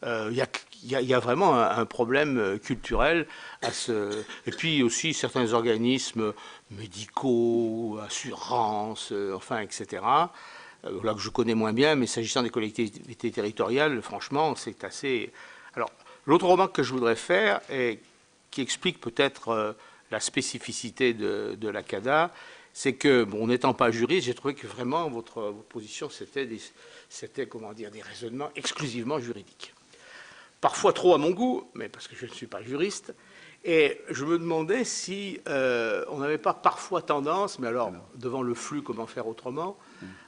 S5: Il y a vraiment un problème culturel à ce... Et puis aussi certains organismes médicaux, assurances, enfin, etc. Là que je connais moins bien, mais s'agissant des collectivités territoriales, franchement, c'est assez... Alors, l'autre remarque que je voudrais faire, et qui explique peut-être la spécificité de la CADA, c'est que, bon, n'étant pas juriste, j'ai trouvé que vraiment votre position, c'était, comment dire, des raisonnements exclusivement juridiques. Parfois trop à mon goût, mais parce que je ne suis pas juriste. Et je me demandais si on n'avait pas parfois tendance, mais alors devant le flux, comment faire autrement,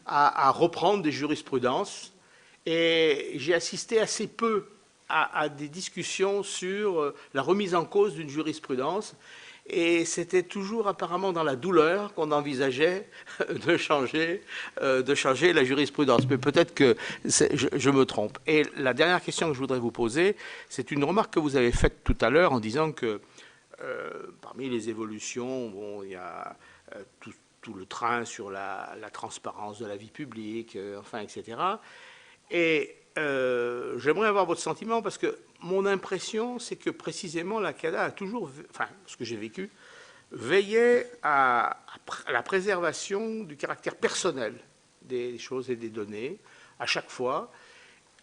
S5: à reprendre des jurisprudences. Et j'ai assisté assez peu à des discussions sur la remise en cause d'une jurisprudence. Et c'était toujours apparemment dans la douleur qu'on envisageait de changer la jurisprudence. Mais peut-être que je me trompe. Et la dernière question que je voudrais vous poser, c'est une remarque que vous avez faite tout à l'heure en disant que parmi les évolutions, bon, il y a tout le train sur la transparence de la vie publique, enfin, etc. Et j'aimerais avoir votre sentiment parce que mon impression, c'est que précisément la CADA a toujours, enfin, ce que j'ai vécu, veillait à la préservation du caractère personnel des choses et des données à chaque fois,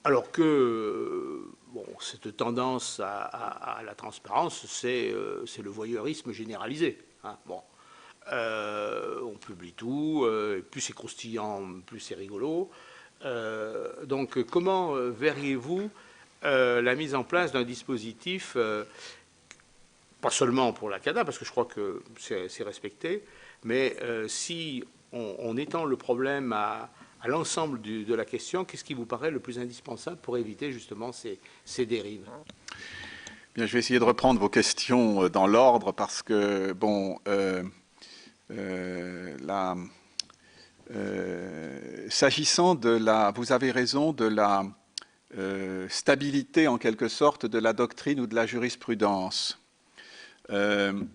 S5: alors que bon, cette tendance à la transparence, c'est le voyeurisme généralisé. Hein, bon. On publie tout, plus c'est croustillant, plus c'est rigolo. Donc, comment verriez-vous la mise en place d'un dispositif, pas seulement pour la CADA, parce que je crois que c'est respecté, mais si on étend le problème à l'ensemble de la question, qu'est-ce qui vous paraît le plus indispensable pour éviter justement ces dérives?
S2: Bien, je vais essayer de reprendre vos questions dans l'ordre parce que, bon, s'agissant de la, vous avez raison, de la stabilité en quelque sorte de la doctrine ou de la jurisprudence. Je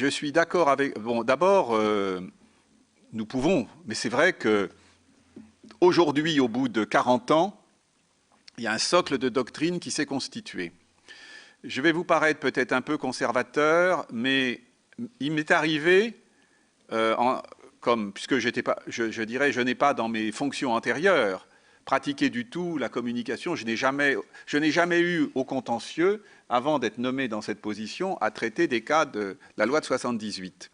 S2: suis d'accord avec... Bon, d'abord, nous pouvons, mais c'est vrai que aujourd'hui, au bout de 40 ans, il y a un socle de doctrine qui s'est constitué. Je vais vous paraître peut-être un peu conservateur, mais il m'est arrivé, puisque je dirais, je n'ai pas dans mes fonctions antérieures pratiqué du tout la communication, je n'ai jamais eu au contentieux, avant d'être nommé dans cette position, à traiter des cas de la loi de 78.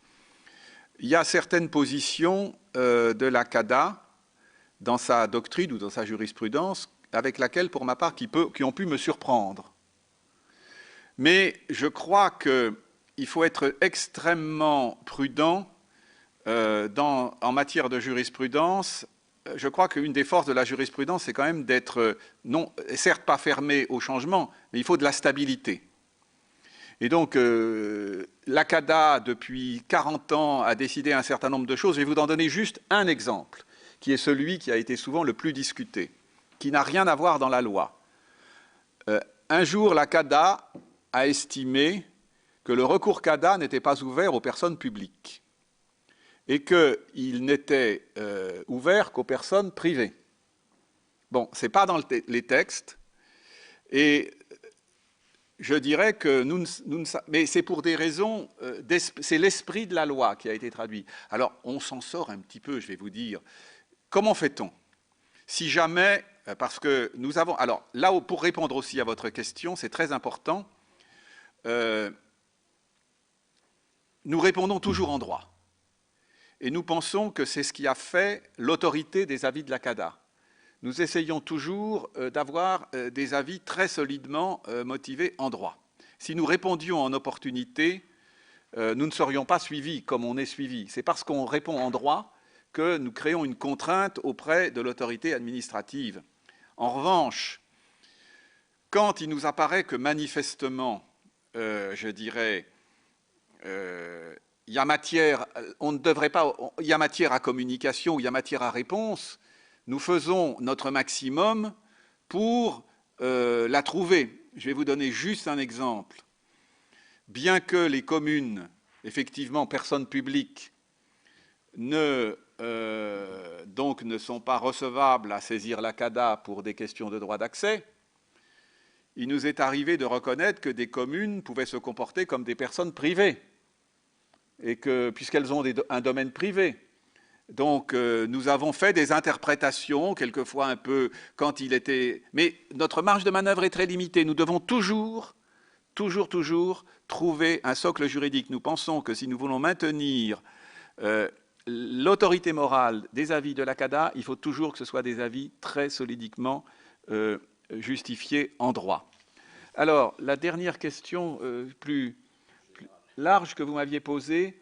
S2: Il y a certaines positions de la CADA, dans sa doctrine ou dans sa jurisprudence, avec laquelle, pour ma part, qui ont pu me surprendre. Mais je crois qu'il faut être extrêmement prudent en matière de jurisprudence. Je crois qu'une des forces de la jurisprudence, c'est quand même d'être, non, certes pas fermé au changement, mais il faut de la stabilité. Et donc, la CADA, depuis 40 ans, a décidé un certain nombre de choses. Je vais vous en donner juste un exemple, qui est celui qui a été souvent le plus discuté, qui n'a rien à voir dans la loi. Un jour, la CADA a estimé que le recours CADA n'était pas ouvert aux personnes publiques et qu'il n'était ouvert qu'aux personnes privées. Bon, ce n'est pas dans les textes, et je dirais que mais c'est pour des raisons, c'est l'esprit de la loi qui a été traduit. Alors, on s'en sort un petit peu, je vais vous dire. Comment fait-on? Si jamais, parce que nous avons... Alors, là, pour répondre aussi à votre question, c'est très important, nous répondons toujours en droit. Et nous pensons que c'est ce qui a fait l'autorité des avis de la CADA. Nous essayons toujours d'avoir des avis très solidement motivés en droit. Si nous répondions en opportunité, nous ne serions pas suivis comme on est suivi. C'est parce qu'on répond en droit que nous créons une contrainte auprès de l'autorité administrative. En revanche, quand il nous apparaît que manifestement, je dirais, il y a matière, on ne devrait pas, il y a matière à communication, il y a matière à réponse, nous faisons notre maximum pour la trouver. Je vais vous donner juste un exemple. Bien que les communes effectivement, personnes publiques donc ne sont pas recevables à saisir la CADA pour des questions de droit d'accès, il nous est arrivé de reconnaître que des communes pouvaient se comporter comme des personnes privées, et que, puisqu'elles ont un domaine privé. Donc, nous avons fait des interprétations, quelquefois un peu quand il était... Mais notre marge de manœuvre est très limitée. Nous devons toujours trouver un socle juridique. Nous pensons que si nous voulons maintenir l'autorité morale des avis de la CADA, il faut toujours que ce soit des avis très solidiquement justifiés en droit. Alors, la dernière question plus large que vous m'aviez posée,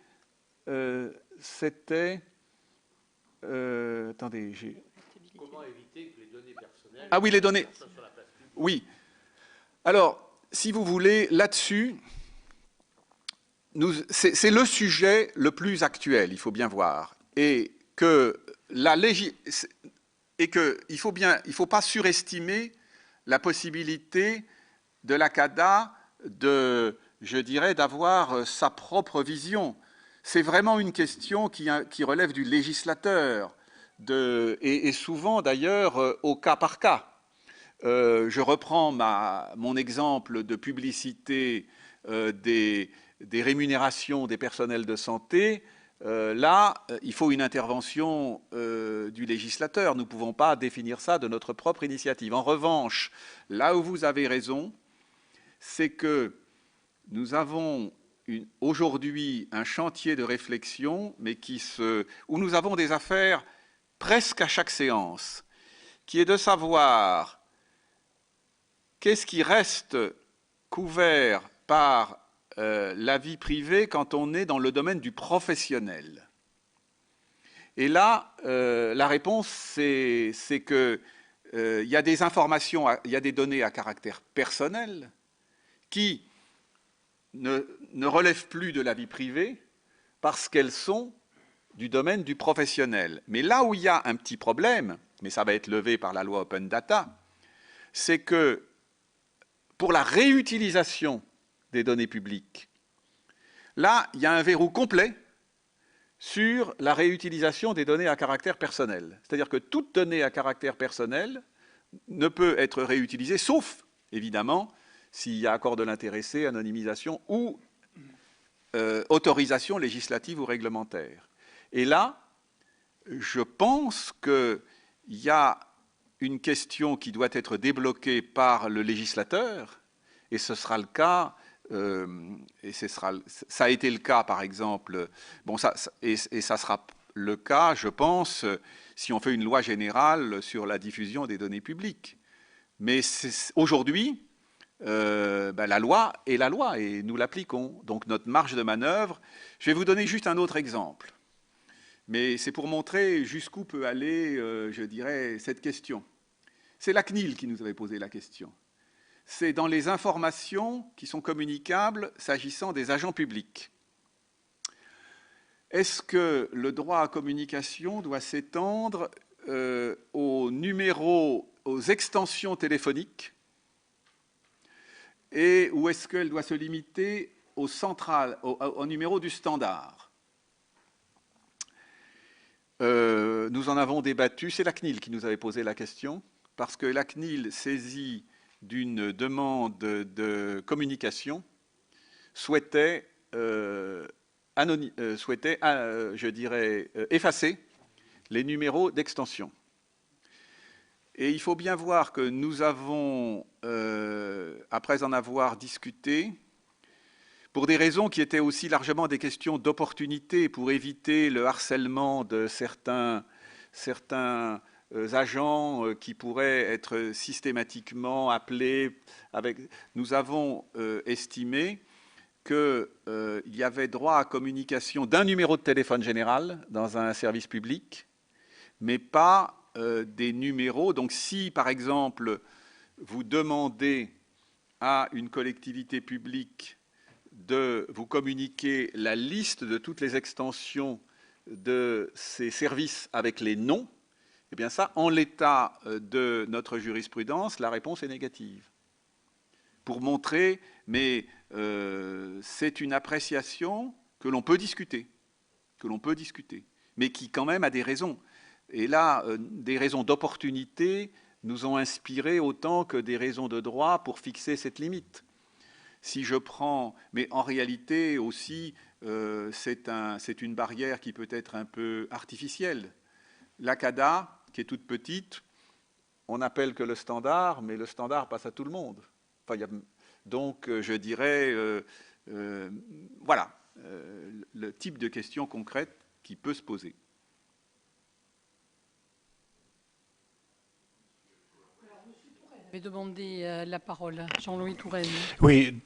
S2: c'était... attendez, j'ai...
S5: Comment éviter que les données personnelles...
S2: Ah oui, les données... Oui. Alors, si vous voulez, là-dessus... C'est le sujet le plus actuel, il faut bien voir, et qu'il ne faut pas surestimer la possibilité de la CADA je dirais, d'avoir sa propre vision. C'est vraiment une question qui relève du législateur, et souvent d'ailleurs au cas par cas. Je reprends mon exemple de publicité des rémunérations des personnels de santé. Là, il faut une intervention du législateur. Nous ne pouvons pas définir ça de notre propre initiative. En revanche, là où vous avez raison, c'est que nous avons aujourd'hui un chantier de réflexion, mais où nous avons des affaires presque à chaque séance, qui est de savoir qu'est-ce qui reste couvert par la vie privée quand on est dans le domaine du professionnel. Et là, la réponse, c'est que il y a des informations, il y a des données à caractère personnel qui ne relèvent plus de la vie privée parce qu'elles sont du domaine du professionnel. Mais là où il y a un petit problème, mais ça va être levé par la loi Open Data, c'est que pour la réutilisation des données publiques, là, il y a un verrou complet sur la réutilisation des données à caractère personnel. C'est-à-dire que toute donnée à caractère personnel ne peut être réutilisée, sauf, évidemment, s'il y a accord de l'intéressé, anonymisation ou autorisation législative ou réglementaire. Et là, je pense qu'il y a une question qui doit être débloquée par le législateur, et ce sera le cas, ça a été le cas par exemple, et ça sera le cas, je pense, si on fait une loi générale sur la diffusion des données publiques. Mais aujourd'hui, la loi est la loi et nous l'appliquons. Donc notre marge de manœuvre, je vais vous donner juste un autre exemple. Mais c'est pour montrer jusqu'où peut aller, je dirais, cette question. C'est la CNIL qui nous avait posé la question. C'est dans les informations qui sont communicables s'agissant des agents publics. Est-ce que le droit à communication doit s'étendre aux numéros, aux extensions téléphoniques, et ou est-ce qu'elle doit se limiter au central, au numéro du standard? Nous en avons débattu, c'est la CNIL qui nous avait posé la question, parce que la CNIL, saisie d'une demande de communication, souhaitait, je dirais, effacer les numéros d'extension. Et il faut bien voir que nous avons, après en avoir discuté, pour des raisons qui étaient aussi largement des questions d'opportunité, pour éviter le harcèlement de certains agents qui pourraient être systématiquement appelés. Nous avons estimé qu'il y avait droit à communication d'un numéro de téléphone général dans un service public, mais pas des numéros. Donc si, par exemple, vous demandez à une collectivité publique de vous communiquer la liste de toutes les extensions de ces services avec les noms, eh bien ça, en l'état de notre jurisprudence, la réponse est négative. Pour montrer, mais c'est une appréciation que l'on peut discuter, mais qui quand même a des raisons. Et là, des raisons d'opportunité nous ont inspiré autant que des raisons de droit pour fixer cette limite. Si je prends, mais en réalité aussi, c'est une barrière qui peut être un peu artificielle. La CADA, qui est toute petite, on n'appelle que le standard, mais le standard passe à tout le monde. Enfin, donc, je dirais, voilà, le type de question concrète qui peut se poser.
S1: Je vais demander la parole. Jean-Louis Touraine.
S6: Oui,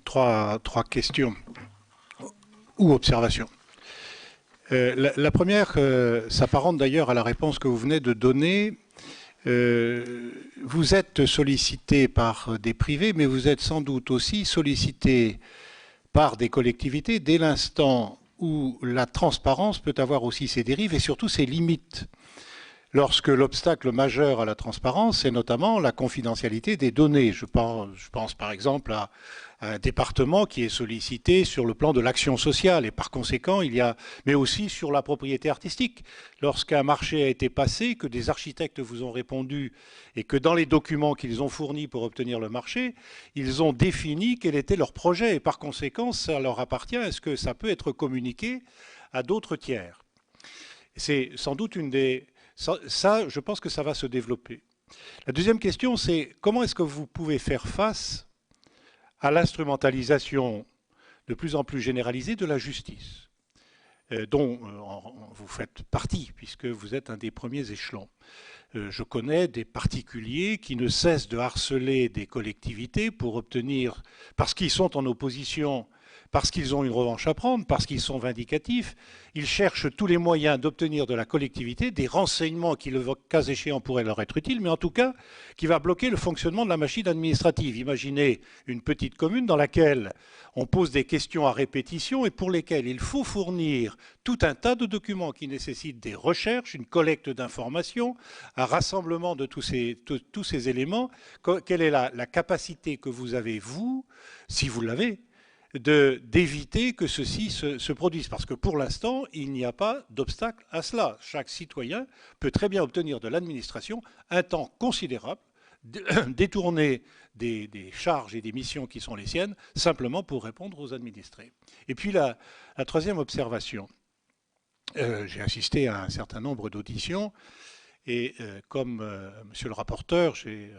S6: trois questions ou observations. La première s'apparente d'ailleurs à la réponse que vous venez de donner. Vous êtes sollicité par des privés, mais vous êtes sans doute aussi sollicité par des collectivités dès l'instant où la transparence peut avoir aussi ses dérives et surtout ses limites. Lorsque l'obstacle majeur à la transparence, c'est notamment la confidentialité des données. Je pense par exemple à un département qui est sollicité sur le plan de l'action sociale et par conséquent, mais aussi sur la propriété artistique. Lorsqu'un marché a été passé, que des architectes vous ont répondu et que dans les documents qu'ils ont fournis pour obtenir le marché, ils ont défini quel était leur projet et par conséquent, ça leur appartient. Est-ce que ça peut être communiqué à d'autres tiers? C'est sans doute une des... Ça, je pense que ça va se développer. La deuxième question, c'est comment est-ce que vous pouvez faire face à l'instrumentalisation de plus en plus généralisée de la justice, dont vous faites partie, puisque vous êtes un des premiers échelons. Je connais des particuliers qui ne cessent de harceler des collectivités pour obtenir, parce qu'ils sont en opposition, parce qu'ils ont une revanche à prendre, parce qu'ils sont vindicatifs, ils cherchent tous les moyens d'obtenir de la collectivité des renseignements qui, le cas échéant, pourraient leur être utiles, mais en tout cas, qui va bloquer le fonctionnement de la machine administrative. Imaginez une petite commune dans laquelle on pose des questions à répétition et pour lesquelles il faut fournir tout un tas de documents qui nécessitent des recherches, une collecte d'informations, un rassemblement de tous ces éléments. Quelle est la capacité que vous avez, vous, si vous l'avez, d'éviter que ceci se produise. Parce que pour l'instant, il n'y a pas d'obstacle à cela. Chaque citoyen peut très bien obtenir de l'administration un temps considérable, détourner des charges et des missions qui sont les siennes, simplement pour répondre aux administrés. Et puis la troisième observation. J'ai assisté à un certain nombre d'auditions et comme monsieur le rapporteur, j'ai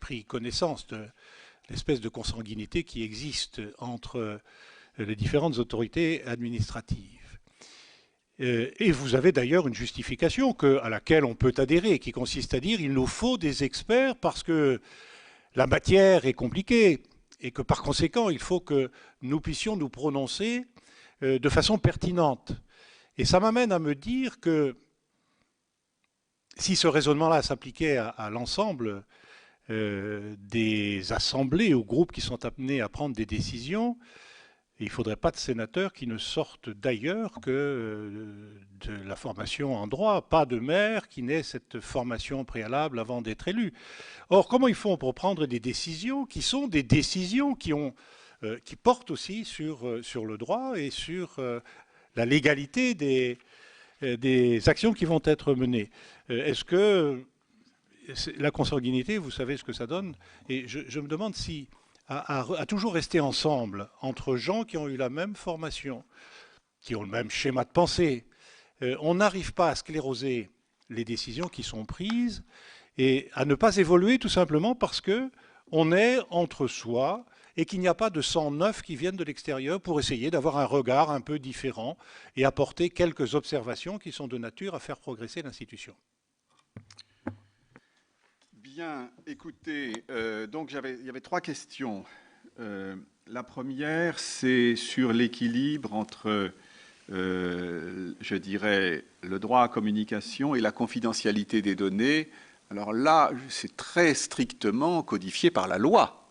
S6: pris connaissance de l'espèce de consanguinité qui existe entre les différentes autorités administratives. Et vous avez d'ailleurs une justification à laquelle on peut adhérer, qui consiste à dire qu'il nous faut des experts parce que la matière est compliquée et que par conséquent, il faut que nous puissions nous prononcer de façon pertinente. Et ça m'amène à me dire que si ce raisonnement-là s'appliquait à l'ensemble des assemblées ou groupes qui sont amenés à prendre des décisions, il ne faudrait pas de sénateurs qui ne sortent d'ailleurs que de la formation en droit, pas de maire qui n'ait cette formation préalable avant d'être élu. Or, comment ils font pour prendre des décisions qui sont des décisions qui portent aussi sur le droit et sur la légalité des actions qui vont être menées? Est-ce que la consanguinité, vous savez ce que ça donne, et je me demande si, à toujours rester ensemble, entre gens qui ont eu la même formation, qui ont le même schéma de pensée, on n'arrive pas à scléroser les décisions qui sont prises et à ne pas évoluer tout simplement parce qu'on est entre soi et qu'il n'y a pas de sang neuf qui viennent de l'extérieur pour essayer d'avoir un regard un peu différent et apporter quelques observations qui sont de nature à faire progresser l'institution.
S2: Bien, écoutez, donc il y avait trois questions. La première, c'est sur l'équilibre entre, je dirais, le droit à communication et la confidentialité des données. Alors là, c'est très strictement codifié par la loi.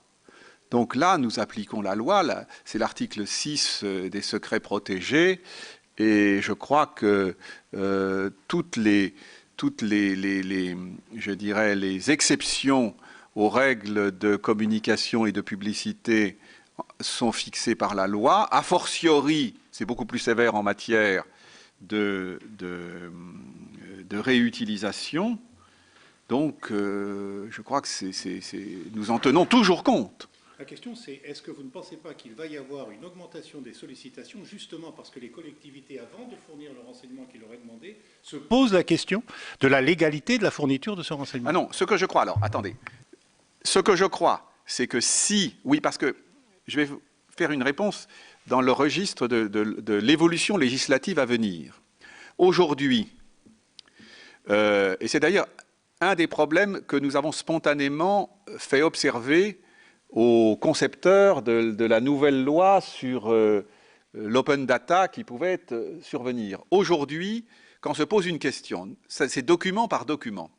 S2: Donc là, nous appliquons la loi, c'est l'article 6 des secrets protégés, et je crois que toutes les je dirais, les exceptions aux règles de communication et de publicité sont fixés par la loi. A fortiori, c'est beaucoup plus sévère en matière de réutilisation. Donc, je crois que nous en tenons toujours compte.
S6: La question, c'est est-ce que vous ne pensez pas qu'il va y avoir une augmentation des sollicitations, justement parce que les collectivités, avant de fournir le renseignement qui leur est demandé, se posent la question de la légalité de la fourniture de ce renseignement?
S2: Ah non, ce que je crois, alors, attendez. Ce que je crois, c'est que si... Oui, parce que je vais faire une réponse dans le registre de l'évolution législative à venir. Aujourd'hui, et c'est d'ailleurs un des problèmes que nous avons spontanément fait observer aux concepteurs de la nouvelle loi sur l'open data qui pouvait survenir. Aujourd'hui, quand se pose une question, c'est document par document.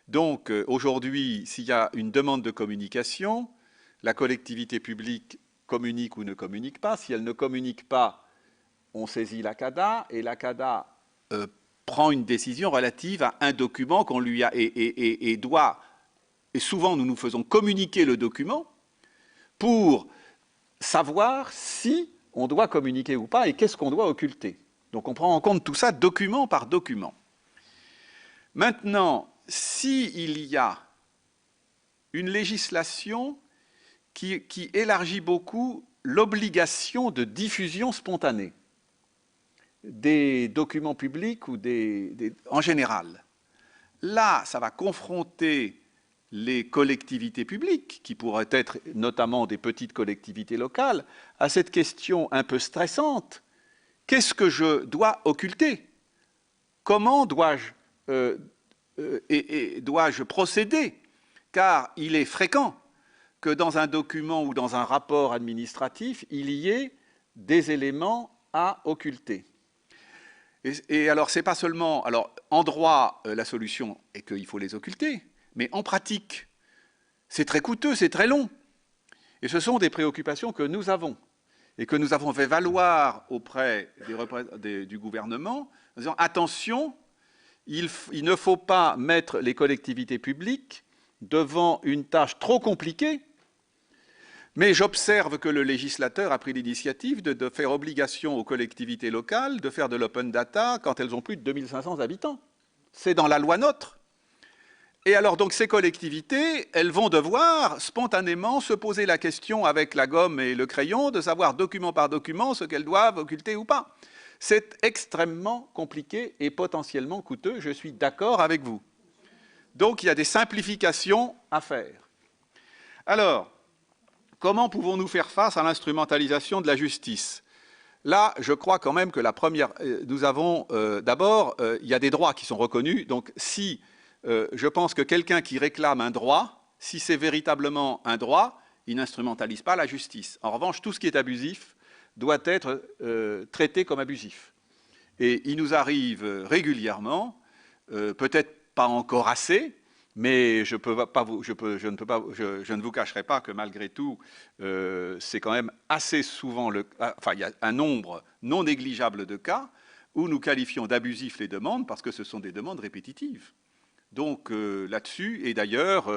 S2: Donc aujourd'hui, s'il y a une demande de communication, la collectivité publique communique ou ne communique pas. Si elle ne communique pas, on saisit la CADA et la CADA prend une décision relative à un document qu'on lui a et doit. Et souvent, nous nous faisons communiquer le document pour savoir si on doit communiquer ou pas et qu'est-ce qu'on doit occulter. Donc on prend en compte tout ça document par document. Maintenant, s'il y a une législation qui élargit beaucoup l'obligation de diffusion spontanée des documents publics ou en général, là, ça va confronter les collectivités publiques, qui pourraient être notamment des petites collectivités locales, à cette question un peu stressante. Qu'est-ce que je dois occulter? Comment dois-je procéder? Car il est fréquent que dans un document ou dans un rapport administratif, il y ait des éléments à occulter. Et alors, c'est pas seulement... Alors, en droit, la solution est qu'il faut les occulter. Mais en pratique, c'est très coûteux, c'est très long. Et ce sont des préoccupations que nous avons et que nous avons fait valoir auprès du gouvernement en disant attention, il ne faut pas mettre les collectivités publiques devant une tâche trop compliquée. Mais j'observe que le législateur a pris l'initiative de faire obligation aux collectivités locales de faire de l'open data quand elles ont plus de 2500 habitants. C'est dans la loi NOTRe. Et alors, donc, ces collectivités, elles vont devoir spontanément se poser la question avec la gomme et le crayon de savoir document par document ce qu'elles doivent occulter ou pas. C'est extrêmement compliqué et potentiellement coûteux, je suis d'accord avec vous. Donc, il y a des simplifications à faire. Alors, comment pouvons-nous faire face à l'instrumentalisation de la justice? Là, je crois quand même que la première... Nous avons... D'abord, il y a des droits qui sont reconnus. Donc, si... je pense que quelqu'un qui réclame un droit, si c'est véritablement un droit, il n'instrumentalise pas la justice. En revanche, tout ce qui est abusif doit être traité comme abusif. Et il nous arrive régulièrement, peut-être pas encore assez, mais je ne vous cacherai pas que malgré tout, c'est quand même assez souvent il y a un nombre non négligeable de cas où nous qualifions d'abusifs les demandes parce que ce sont des demandes répétitives. Donc là-dessus, et d'ailleurs,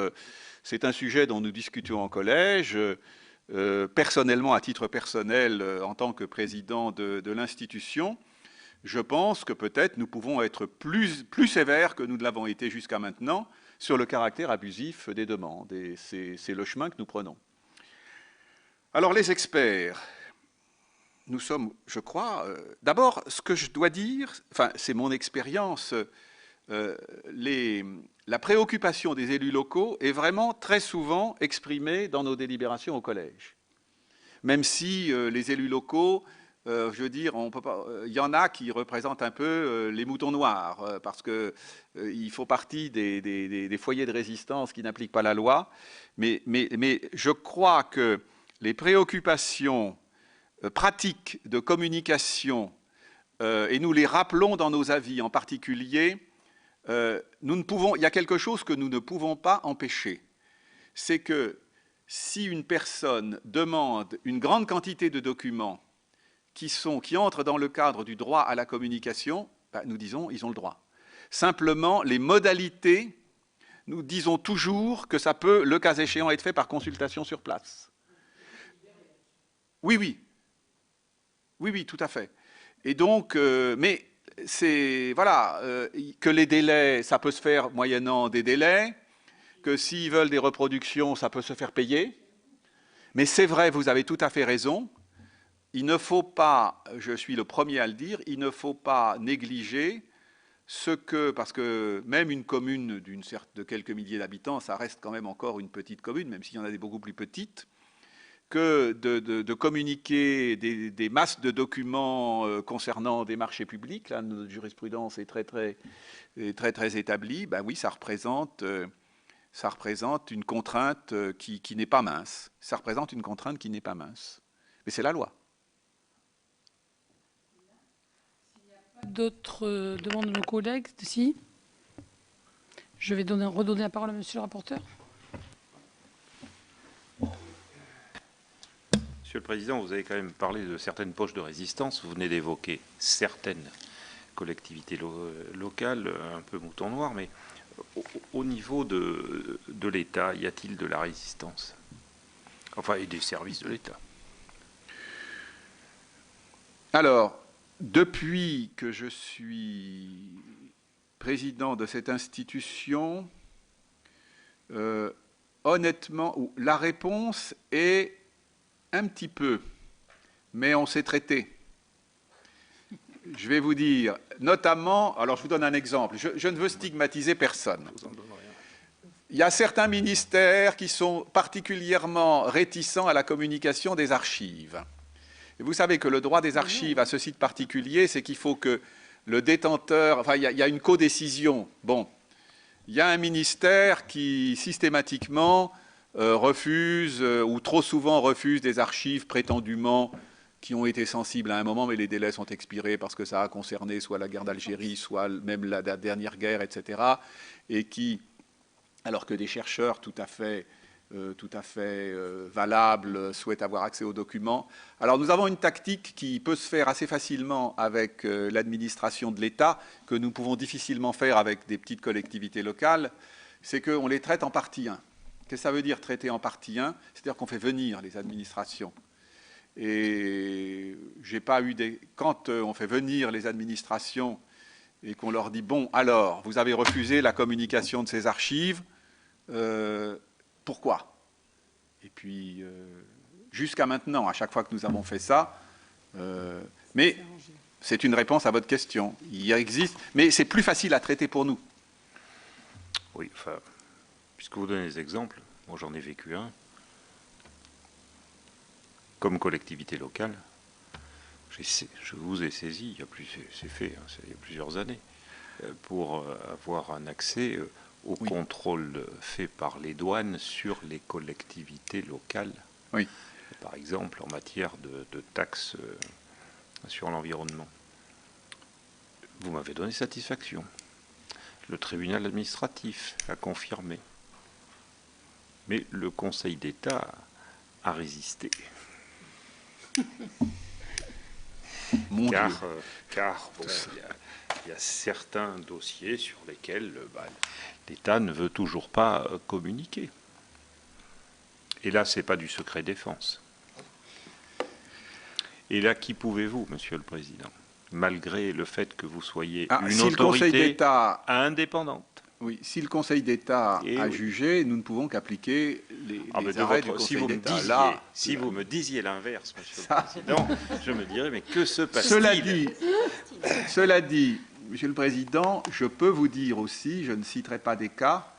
S2: c'est un sujet dont nous discutions en collège. Personnellement, à titre personnel, en tant que président de l'institution, je pense que peut-être nous pouvons être plus sévères que nous ne l'avons été jusqu'à maintenant sur le caractère abusif des demandes. Et c'est le chemin que nous prenons. Alors les experts, nous sommes, je crois, d'abord, ce que je dois dire, enfin, c'est mon expérience. La préoccupation des élus locaux est vraiment très souvent exprimée dans nos délibérations au collège. Même si les élus locaux, je veux dire, on peut pas, il y en a qui représentent un peu les moutons noirs, parce qu'ils font partie des foyers de résistance qui n'appliquent pas la loi. Mais je crois que les préoccupations pratiques de communication, et nous les rappelons dans nos avis en particulier, il y a quelque chose que nous ne pouvons pas empêcher. C'est que si une personne demande une grande quantité de documents qui entrent dans le cadre du droit à la communication, nous disons ils ont le droit. Simplement, les modalités, nous disons toujours que ça peut, le cas échéant, être fait par consultation sur place. Oui, oui. Oui, oui, tout à fait. Et donc, mais c'est, voilà, que les délais, ça peut se faire moyennant des délais, que s'ils veulent des reproductions, ça peut se faire payer. Mais c'est vrai, vous avez tout à fait raison. Il ne faut pas, je suis le premier à le dire, il ne faut pas négliger ce que, parce que même une commune de quelques milliers d'habitants, ça reste quand même encore une petite commune, même s'il y en a des beaucoup plus petites, que de communiquer des masses de documents concernant des marchés publics. Là, notre jurisprudence est très établie. Ben oui, ça représente une contrainte qui n'est pas mince. Ça représente une contrainte qui n'est pas mince. Mais c'est la loi.
S1: D'autres demandes de nos collègues? Si. Je vais redonner la parole à monsieur le rapporteur.
S3: Monsieur le Président, vous avez quand même parlé de certaines poches de résistance. Vous venez d'évoquer certaines collectivités locales, un peu mouton noir, mais au niveau de l'État, y a-t-il de la résistance? Enfin, et des services de l'État.
S2: Alors, depuis que je suis président de cette institution, honnêtement, la réponse est un petit peu, mais on s'est traité. Je vais vous dire, notamment, alors je vous donne un exemple, je ne veux stigmatiser personne. Il y a certains ministères qui sont particulièrement réticents à la communication des archives. Et vous savez que le droit des archives à ce site particulier, c'est qu'il faut que le détenteur, enfin il y a une codécision. Bon, il y a un ministère qui systématiquement refuse, ou trop souvent refuse des archives prétendument qui ont été sensibles à un moment, mais les délais sont expirés parce que ça a concerné soit la guerre d'Algérie, soit même la dernière guerre, etc. Et qui, alors que des chercheurs tout à fait valables souhaitent avoir accès aux documents. Alors nous avons une tactique qui peut se faire assez facilement avec l'administration de l'État, que nous pouvons difficilement faire avec des petites collectivités locales, c'est qu'on les traite en partie 1. Qu'est-ce que ça veut dire traiter en partie 1? C'est-à-dire qu'on fait venir les administrations. Et j'ai pas eu des... Quand on fait venir les administrations et qu'on leur dit « Bon, alors, vous avez refusé la communication de ces archives, pourquoi ?» Et puis, jusqu'à maintenant, à chaque fois que nous avons fait ça, mais c'est une réponse à votre question. Il existe, mais c'est plus facile à traiter pour nous.
S3: Oui, enfin, puisque vous donnez des exemples, moi j'en ai vécu un. Comme collectivité locale, je vous ai saisi, c'est fait, hein, il y a plusieurs années, pour avoir un accès au contrôle fait par les douanes sur les collectivités locales.
S2: Oui.
S3: Par exemple, en matière de taxes sur l'environnement. Vous m'avez donné satisfaction. Le tribunal administratif a confirmé. Mais le Conseil d'État a résisté. Car bon, il y a certains dossiers sur lesquels l'État ne veut toujours pas communiquer. Et là, ce n'est pas du secret défense. Et là, qui pouvez-vous, Monsieur le Président, malgré le fait que vous soyez une autorité indépendante?
S2: Oui, si le Conseil d'État a jugé, nous ne pouvons qu'appliquer les arrêts du Conseil d'État.
S3: Si vous me disiez l'inverse, Monsieur le Président, je me dirais, mais que se passe-t-il?
S2: Cela dit, Monsieur le Président, je peux vous dire aussi, je ne citerai pas des cas,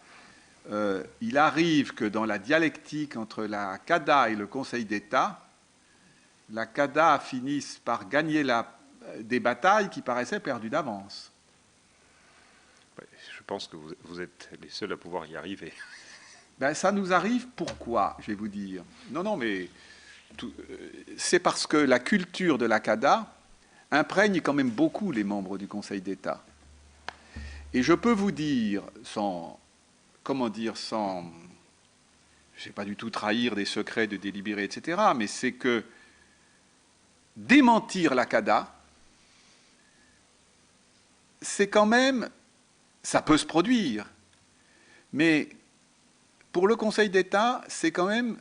S2: il arrive que dans la dialectique entre la CADA et le Conseil d'État, la CADA finisse par gagner des batailles qui paraissaient perdues d'avance.
S3: Je pense que vous êtes les seuls à pouvoir y arriver.
S2: Ben, ça nous arrive, pourquoi, je vais vous dire. Non, mais c'est parce que la culture de la CADA imprègne quand même beaucoup les membres du Conseil d'État. Et je peux vous dire, sans je ne vais pas du tout trahir des secrets de délibéré, etc., mais c'est que démentir la CADA, c'est quand même... Ça peut se produire, mais pour le Conseil d'État, c'est quand même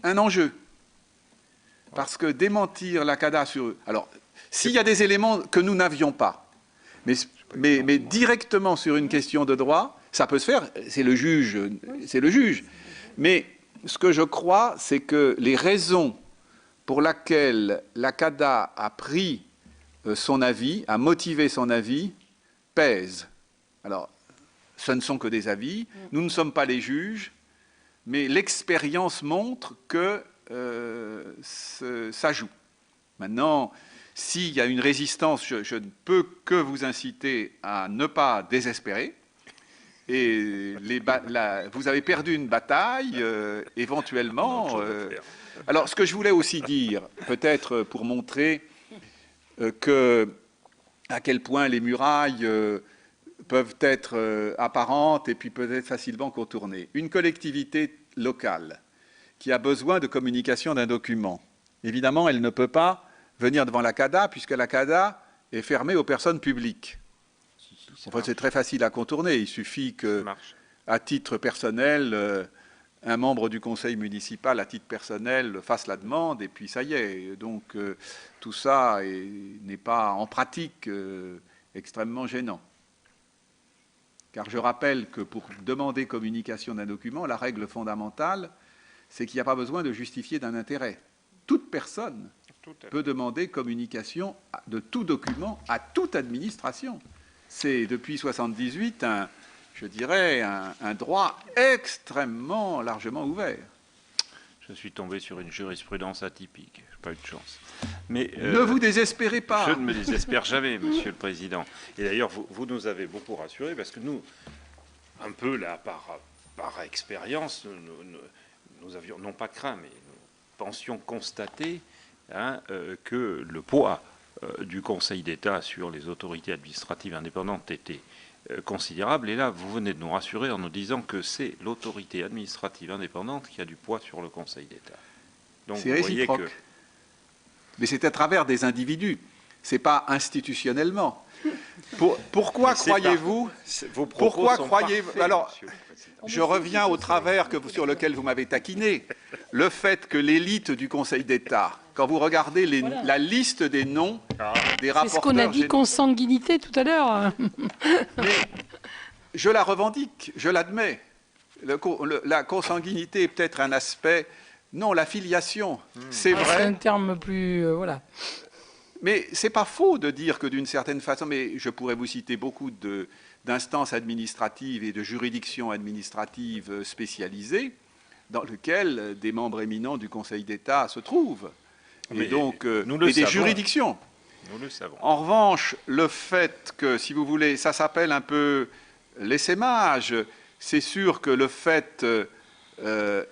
S2: un enjeu. Parce que démentir la CADA sur... Alors, s'il y a des éléments que nous n'avions pas, mais directement sur une question de droit, ça peut se faire, c'est le juge. Mais ce que je crois, c'est que les raisons pour lesquelles la CADA a pris son avis, a motivé son avis, pèsent. Alors, ce ne sont que des avis, nous ne sommes pas les juges, mais l'expérience montre que ça joue. Maintenant, s'il y a une résistance, je ne peux que vous inciter à ne pas désespérer. Et vous avez perdu une bataille, éventuellement. Alors, ce que je voulais aussi dire, peut-être pour montrer à quel point les murailles peuvent être apparentes et puis peut-être facilement contournées. Une collectivité locale qui a besoin de communication d'un document, évidemment, elle ne peut pas venir devant la CADA puisque la CADA est fermée aux personnes publiques. Enfin, c'est très facile à contourner. Il suffit que, à titre personnel, un membre du conseil municipal, à titre personnel, fasse la demande et puis ça y est. Donc, tout ça n'est pas en pratique extrêmement gênant. Car je rappelle que pour demander communication d'un document, la règle fondamentale, c'est qu'il n'y a pas besoin de justifier d'un intérêt. Toute personne peut demander communication de tout document à toute administration. C'est depuis 1978, je dirais, un droit extrêmement largement ouvert.
S3: Je suis tombé sur une jurisprudence atypique. Je n'ai pas eu de chance. Mais,
S2: ne vous désespérez pas.
S3: Je ne me désespère jamais, Monsieur le Président. Et d'ailleurs, vous nous avez beaucoup rassurés parce que nous, un peu là, par expérience, nous avions, non pas craint, mais nous pensions constater que le poids du Conseil d'État sur les autorités administratives indépendantes était considérable. Et là, vous venez de nous rassurer en nous disant que c'est l'autorité administrative indépendante qui a du poids sur le Conseil d'État. Donc
S2: c'est réciproque. Que... Mais c'est à travers des individus. C'est pas institutionnellement. Pourquoi croyez-vous Alors, je reviens au travers sur lequel vous m'avez taquiné. Le fait que l'élite du Conseil d'État, quand vous regardez la liste des noms des rapporteurs...
S1: C'est ce qu'on a dit, consanguinité tout à l'heure.
S2: Mais je la revendique, je l'admets. La consanguinité est peut-être un aspect... Non, la filiation, c'est vrai.
S1: C'est un terme plus... voilà.
S2: Mais ce n'est pas faux de dire que d'une certaine façon, mais je pourrais vous citer beaucoup d'instances administratives et de juridictions administratives spécialisées dans lesquelles des membres éminents du Conseil d'État se trouvent. Et donc, et des juridictions.
S3: Nous le savons.
S2: En revanche, le fait que, si vous voulez, ça s'appelle un peu l'essaimage, c'est sûr que le fait... je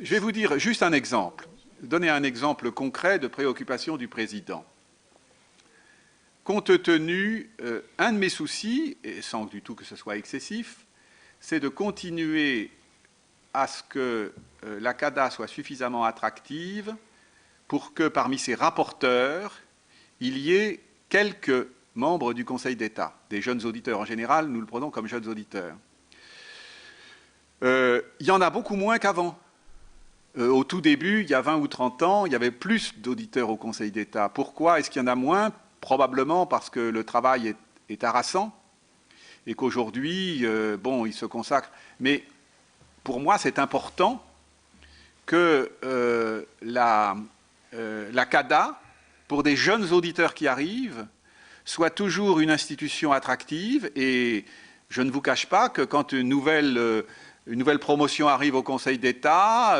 S2: vais vous dire juste un exemple, donner un exemple concret de préoccupation du président. Compte tenu, un de mes soucis, et sans du tout que ce soit excessif, c'est de continuer à ce que la CADA soit suffisamment attractive pour que parmi ses rapporteurs, il y ait quelques membres du Conseil d'État, des jeunes auditeurs. En général, nous le prenons comme jeunes auditeurs. Il y en a beaucoup moins qu'avant. Au tout début, il y a 20 ou 30 ans, il y avait plus d'auditeurs au Conseil d'État. Pourquoi est-ce qu'il y en a moins ? Probablement parce que le travail est harassant et qu'aujourd'hui, il se consacre. Mais pour moi, c'est important que la CADA, pour des jeunes auditeurs qui arrivent, soit toujours une institution attractive. Et je ne vous cache pas que quand une nouvelle promotion arrive au Conseil d'État,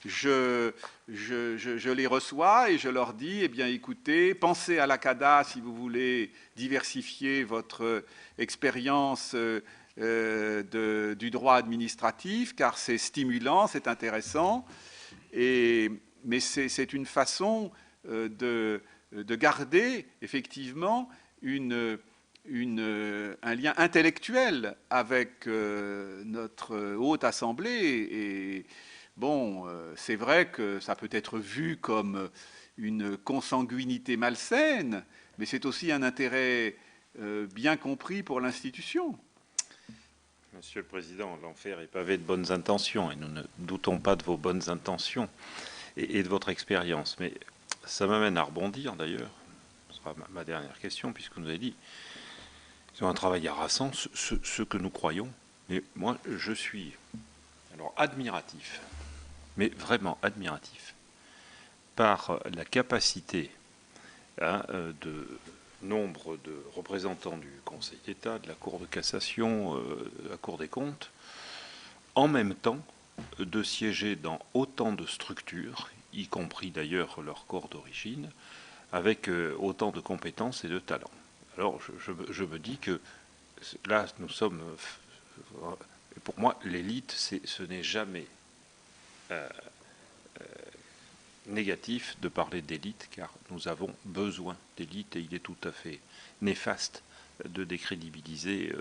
S2: je les reçois et je leur dis, eh bien écoutez, pensez à la CADA si vous voulez diversifier votre expérience du droit administratif, car c'est stimulant, c'est intéressant, mais c'est une façon de garder effectivement un lien intellectuel avec notre Haute Assemblée. Et bon, c'est vrai que ça peut être vu comme une consanguinité malsaine, mais c'est aussi un intérêt bien compris pour l'institution.
S3: Monsieur le Président, l'enfer est pavé de bonnes intentions et nous ne doutons pas de vos bonnes intentions. et de votre expérience. Mais ça m'amène à rebondir d'ailleurs, ce sera ma dernière question, puisque vous nous avez dit, ils ont un travail harassant, ce que nous croyons. Mais moi, je suis alors admiratif, mais vraiment admiratif, par la capacité de nombre de représentants du Conseil d'État, de la Cour de cassation, de la Cour des comptes, en même temps de siéger dans autant de structures, y compris d'ailleurs leur corps d'origine, avec autant de compétences et de talents. Alors je me dis que là, nous sommes... Pour moi, l'élite, ce n'est jamais négatif de parler d'élite, car nous avons besoin d'élite, et il est tout à fait néfaste de décrédibiliser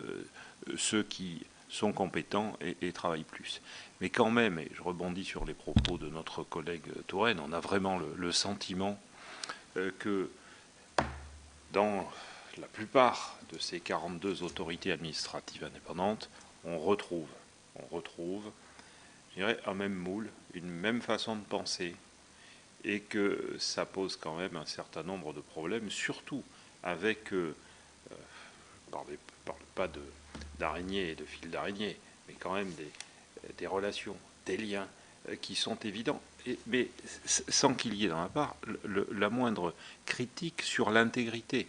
S3: ceux qui sont compétents et travaillent plus. Mais quand même, et je rebondis sur les propos de notre collègue Touraine, on a vraiment le sentiment que dans la plupart de ces 42 autorités administratives indépendantes, on retrouve, je dirais, un même moule, une même façon de penser, et que ça pose quand même un certain nombre de problèmes, surtout avec, je ne parle pas d'araignées et de fil d'araignée, mais quand même des relations, des liens qui sont évidents, mais sans qu'il y ait dans ma part la moindre critique sur l'intégrité.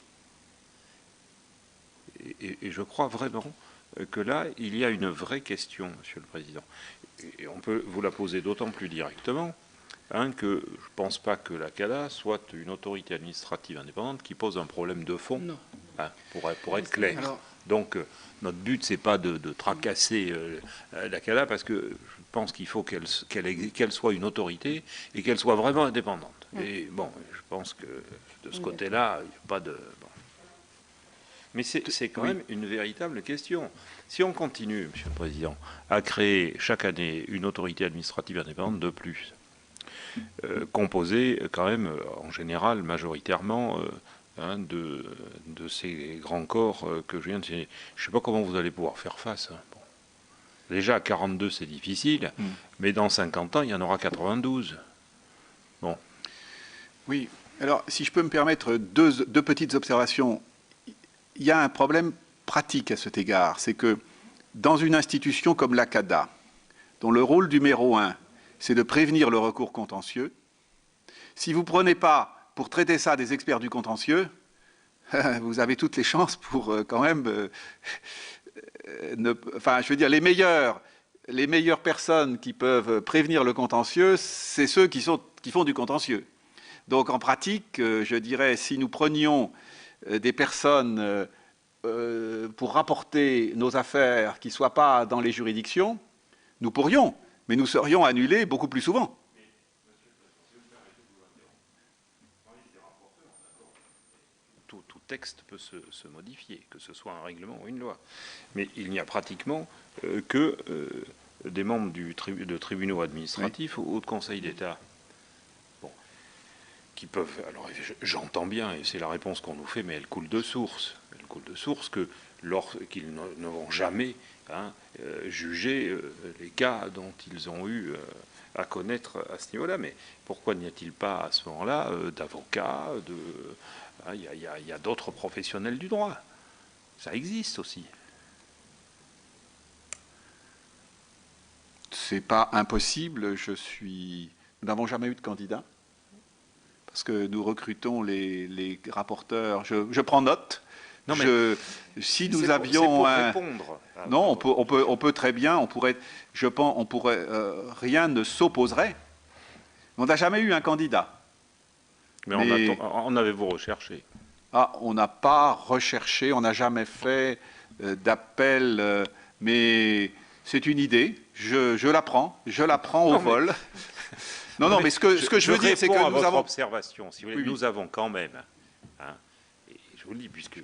S3: Et je crois vraiment que là, il y a une vraie question, Monsieur le Président. Et on peut vous la poser d'autant plus directement que je ne pense pas que la CADA soit une autorité administrative indépendante qui pose un problème de fond, pour être clair. Alors, donc, notre but, c'est pas de tracasser la CADA, parce que je pense qu'il faut qu'elle soit une autorité et qu'elle soit vraiment indépendante. Et bon, je pense que de ce côté-là, il n'y a pas de... Bon. Mais c'est quand même une véritable question. Si on continue, Monsieur le Président, à créer chaque année une autorité administrative indépendante de plus, composée quand même, en général, majoritairement, de ces grands corps que je viens de citer, je ne sais pas comment vous allez pouvoir faire face. Bon. Déjà, à 42, c'est difficile, mais dans 50 ans, il y en aura 92. Bon.
S2: Oui. Alors, si je peux me permettre deux petites observations. Il y a un problème pratique à cet égard, c'est que dans une institution comme la CADA, dont le rôle numéro 1, c'est de prévenir le recours contentieux, si vous ne prenez pas pour traiter ça des experts du contentieux, vous avez toutes les chances pour quand même... enfin, je veux dire, les meilleures personnes qui peuvent prévenir le contentieux, c'est ceux qui font du contentieux. Donc en pratique, je dirais, si nous prenions des personnes pour rapporter nos affaires qui ne soient pas dans les juridictions, nous pourrions, mais nous serions annulés beaucoup plus souvent.
S3: Tout texte peut se modifier, que ce soit un règlement ou une loi. Mais il n'y a pratiquement que des membres de tribunaux administratifs ou de Conseil d'État. Qui peuvent, alors j'entends bien, et c'est la réponse qu'on nous fait, mais elle coule de source. Elle coule de source qu'ils ne vont jamais juger les cas dont ils ont eu à connaître à ce niveau-là. Mais pourquoi n'y a-t-il pas à ce moment-là d'avocats, il y a d'autres professionnels du droit. Ça existe aussi.
S2: C'est pas impossible, nous n'avons jamais eu de candidat. Parce que nous recrutons les rapporteurs. Je prends note.
S3: Non, mais
S2: si nous avions
S3: pour répondre.
S2: Non, on peut très bien. On pourrait. Je pense. On pourrait. Rien ne s'opposerait. On n'a jamais eu un candidat.
S3: Mais en avez-vous recherché?
S2: On n'a pas recherché. On n'a jamais fait d'appel. Mais c'est une idée. Je la prends. Je la prends au vol. Non, mais ce que je veux dire, c'est que nous avons...
S3: observation, si vous voulez, nous avons quand même, et je vous le dis, puisque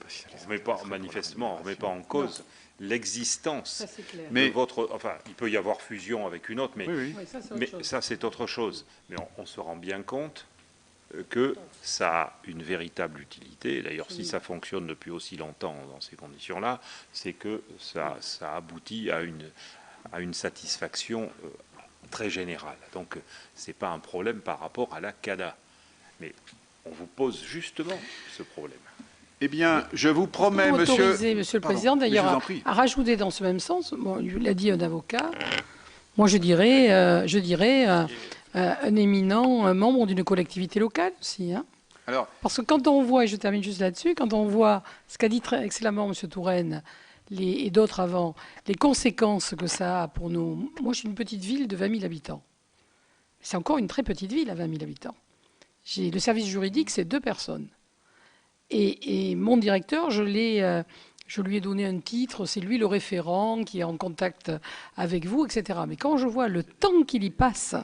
S3: manifestement, on ne remet pas en cause l'existence de votre... Enfin, il peut y avoir fusion avec une autre, mais ça, c'est autre chose. Mais on se rend bien compte que ça a une véritable utilité. D'ailleurs, si ça fonctionne depuis aussi longtemps dans ces conditions-là, c'est que ça aboutit à une satisfaction très général. Donc, ce n'est pas un problème par rapport à la CADA. Mais on vous pose justement ce problème.
S2: Eh bien, je vous promets,
S1: Monsieur le
S2: Pardon,
S1: Président, d'ailleurs, à rajouter dans ce même sens, bon, il l'a dit un avocat, moi je dirais un éminent membre d'une collectivité locale aussi. Hein.
S2: Alors,
S1: parce que quand on voit, et je termine juste là-dessus, quand on voit ce qu'a dit très excellemment M. Touraine et d'autres avant, les conséquences que ça a pour nous. Moi, je suis une petite ville de 20 000 habitants. C'est encore une très petite ville à 20 000 habitants. Le service juridique, c'est 2 personnes. Et mon directeur, je lui ai donné un titre, c'est lui le référent qui est en contact avec vous, etc. Mais quand je vois le temps qu'il y passe,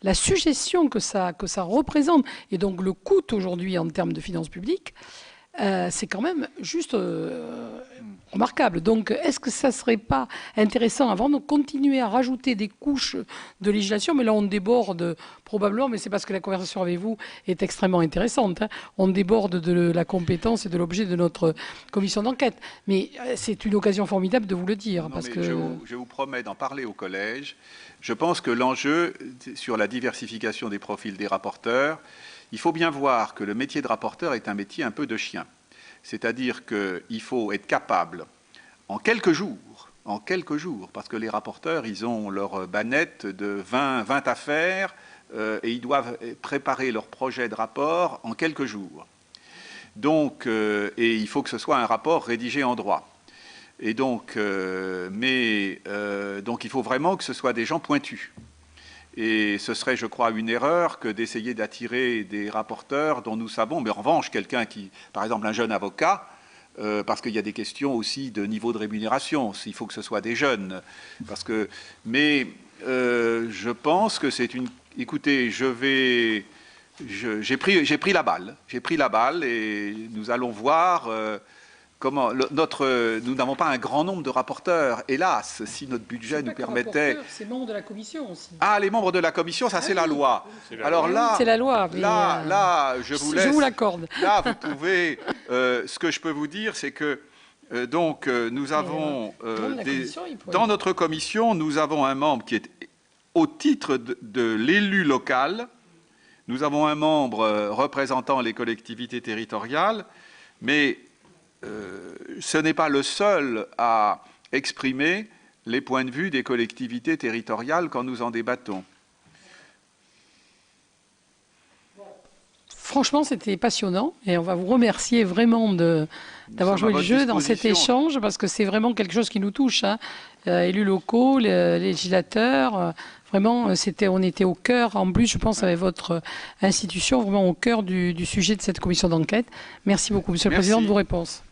S1: la suggestion que ça représente, et donc le coût aujourd'hui en termes de finances publiques, c'est quand même juste remarquable. Donc, est-ce que ça ne serait pas intéressant, avant de continuer à rajouter des couches de législation, mais là on déborde probablement, mais c'est parce que la conversation avec vous est extrêmement intéressante, hein. On déborde de la compétence et de l'objet de notre commission d'enquête. Mais c'est une occasion formidable de vous le dire.
S2: Non,
S1: parce
S2: mais
S1: que...
S2: je vous promets d'en parler au collège. Je pense que l'enjeu sur la diversification des profils des rapporteurs, il faut bien voir que le métier de rapporteur est un métier un peu de chien. C'est-à-dire qu'il faut être capable, en quelques jours, parce que les rapporteurs, ils ont leur bannette de 20 affaires et ils doivent préparer leur projet de rapport en quelques jours. Donc, et il faut que ce soit un rapport rédigé en droit. Et donc, donc il faut vraiment que ce soit des gens pointus. Et ce serait, je crois, une erreur que d'essayer d'attirer des rapporteurs dont nous savons, mais en revanche, quelqu'un qui, par exemple, un jeune avocat, parce qu'il y a des questions aussi de niveau de rémunération, il faut que ce soit des jeunes. Mais je pense que c'est une... Écoutez, j'ai pris la balle et nous allons voir... comment nous n'avons pas un grand nombre de rapporteurs, hélas, si notre budget nous permettait...
S1: C'est membres de la commission aussi.
S2: Ah, les membres de la commission, ça c'est la loi. Alors là,
S1: c'est la loi.
S2: Là, je vous laisse.
S1: Je vous l'accorde.
S2: Là, vous pouvez... ce que je peux vous dire, c'est que donc nous avons... dans notre commission, nous avons un membre qui est au titre de l'élu local. Nous avons un membre représentant les collectivités territoriales, mais... ce n'est pas le seul à exprimer les points de vue des collectivités territoriales quand nous en débattons.
S1: Franchement, c'était passionnant et on va vous remercier vraiment d'avoir joué le jeu dans cet échange parce que c'est vraiment quelque chose qui nous touche. Hein. Élus locaux, les législateurs, vraiment, on était au cœur, en plus, je pense, avec votre institution, vraiment au cœur du sujet de cette commission d'enquête. Merci beaucoup, Monsieur le Président, de vos réponses.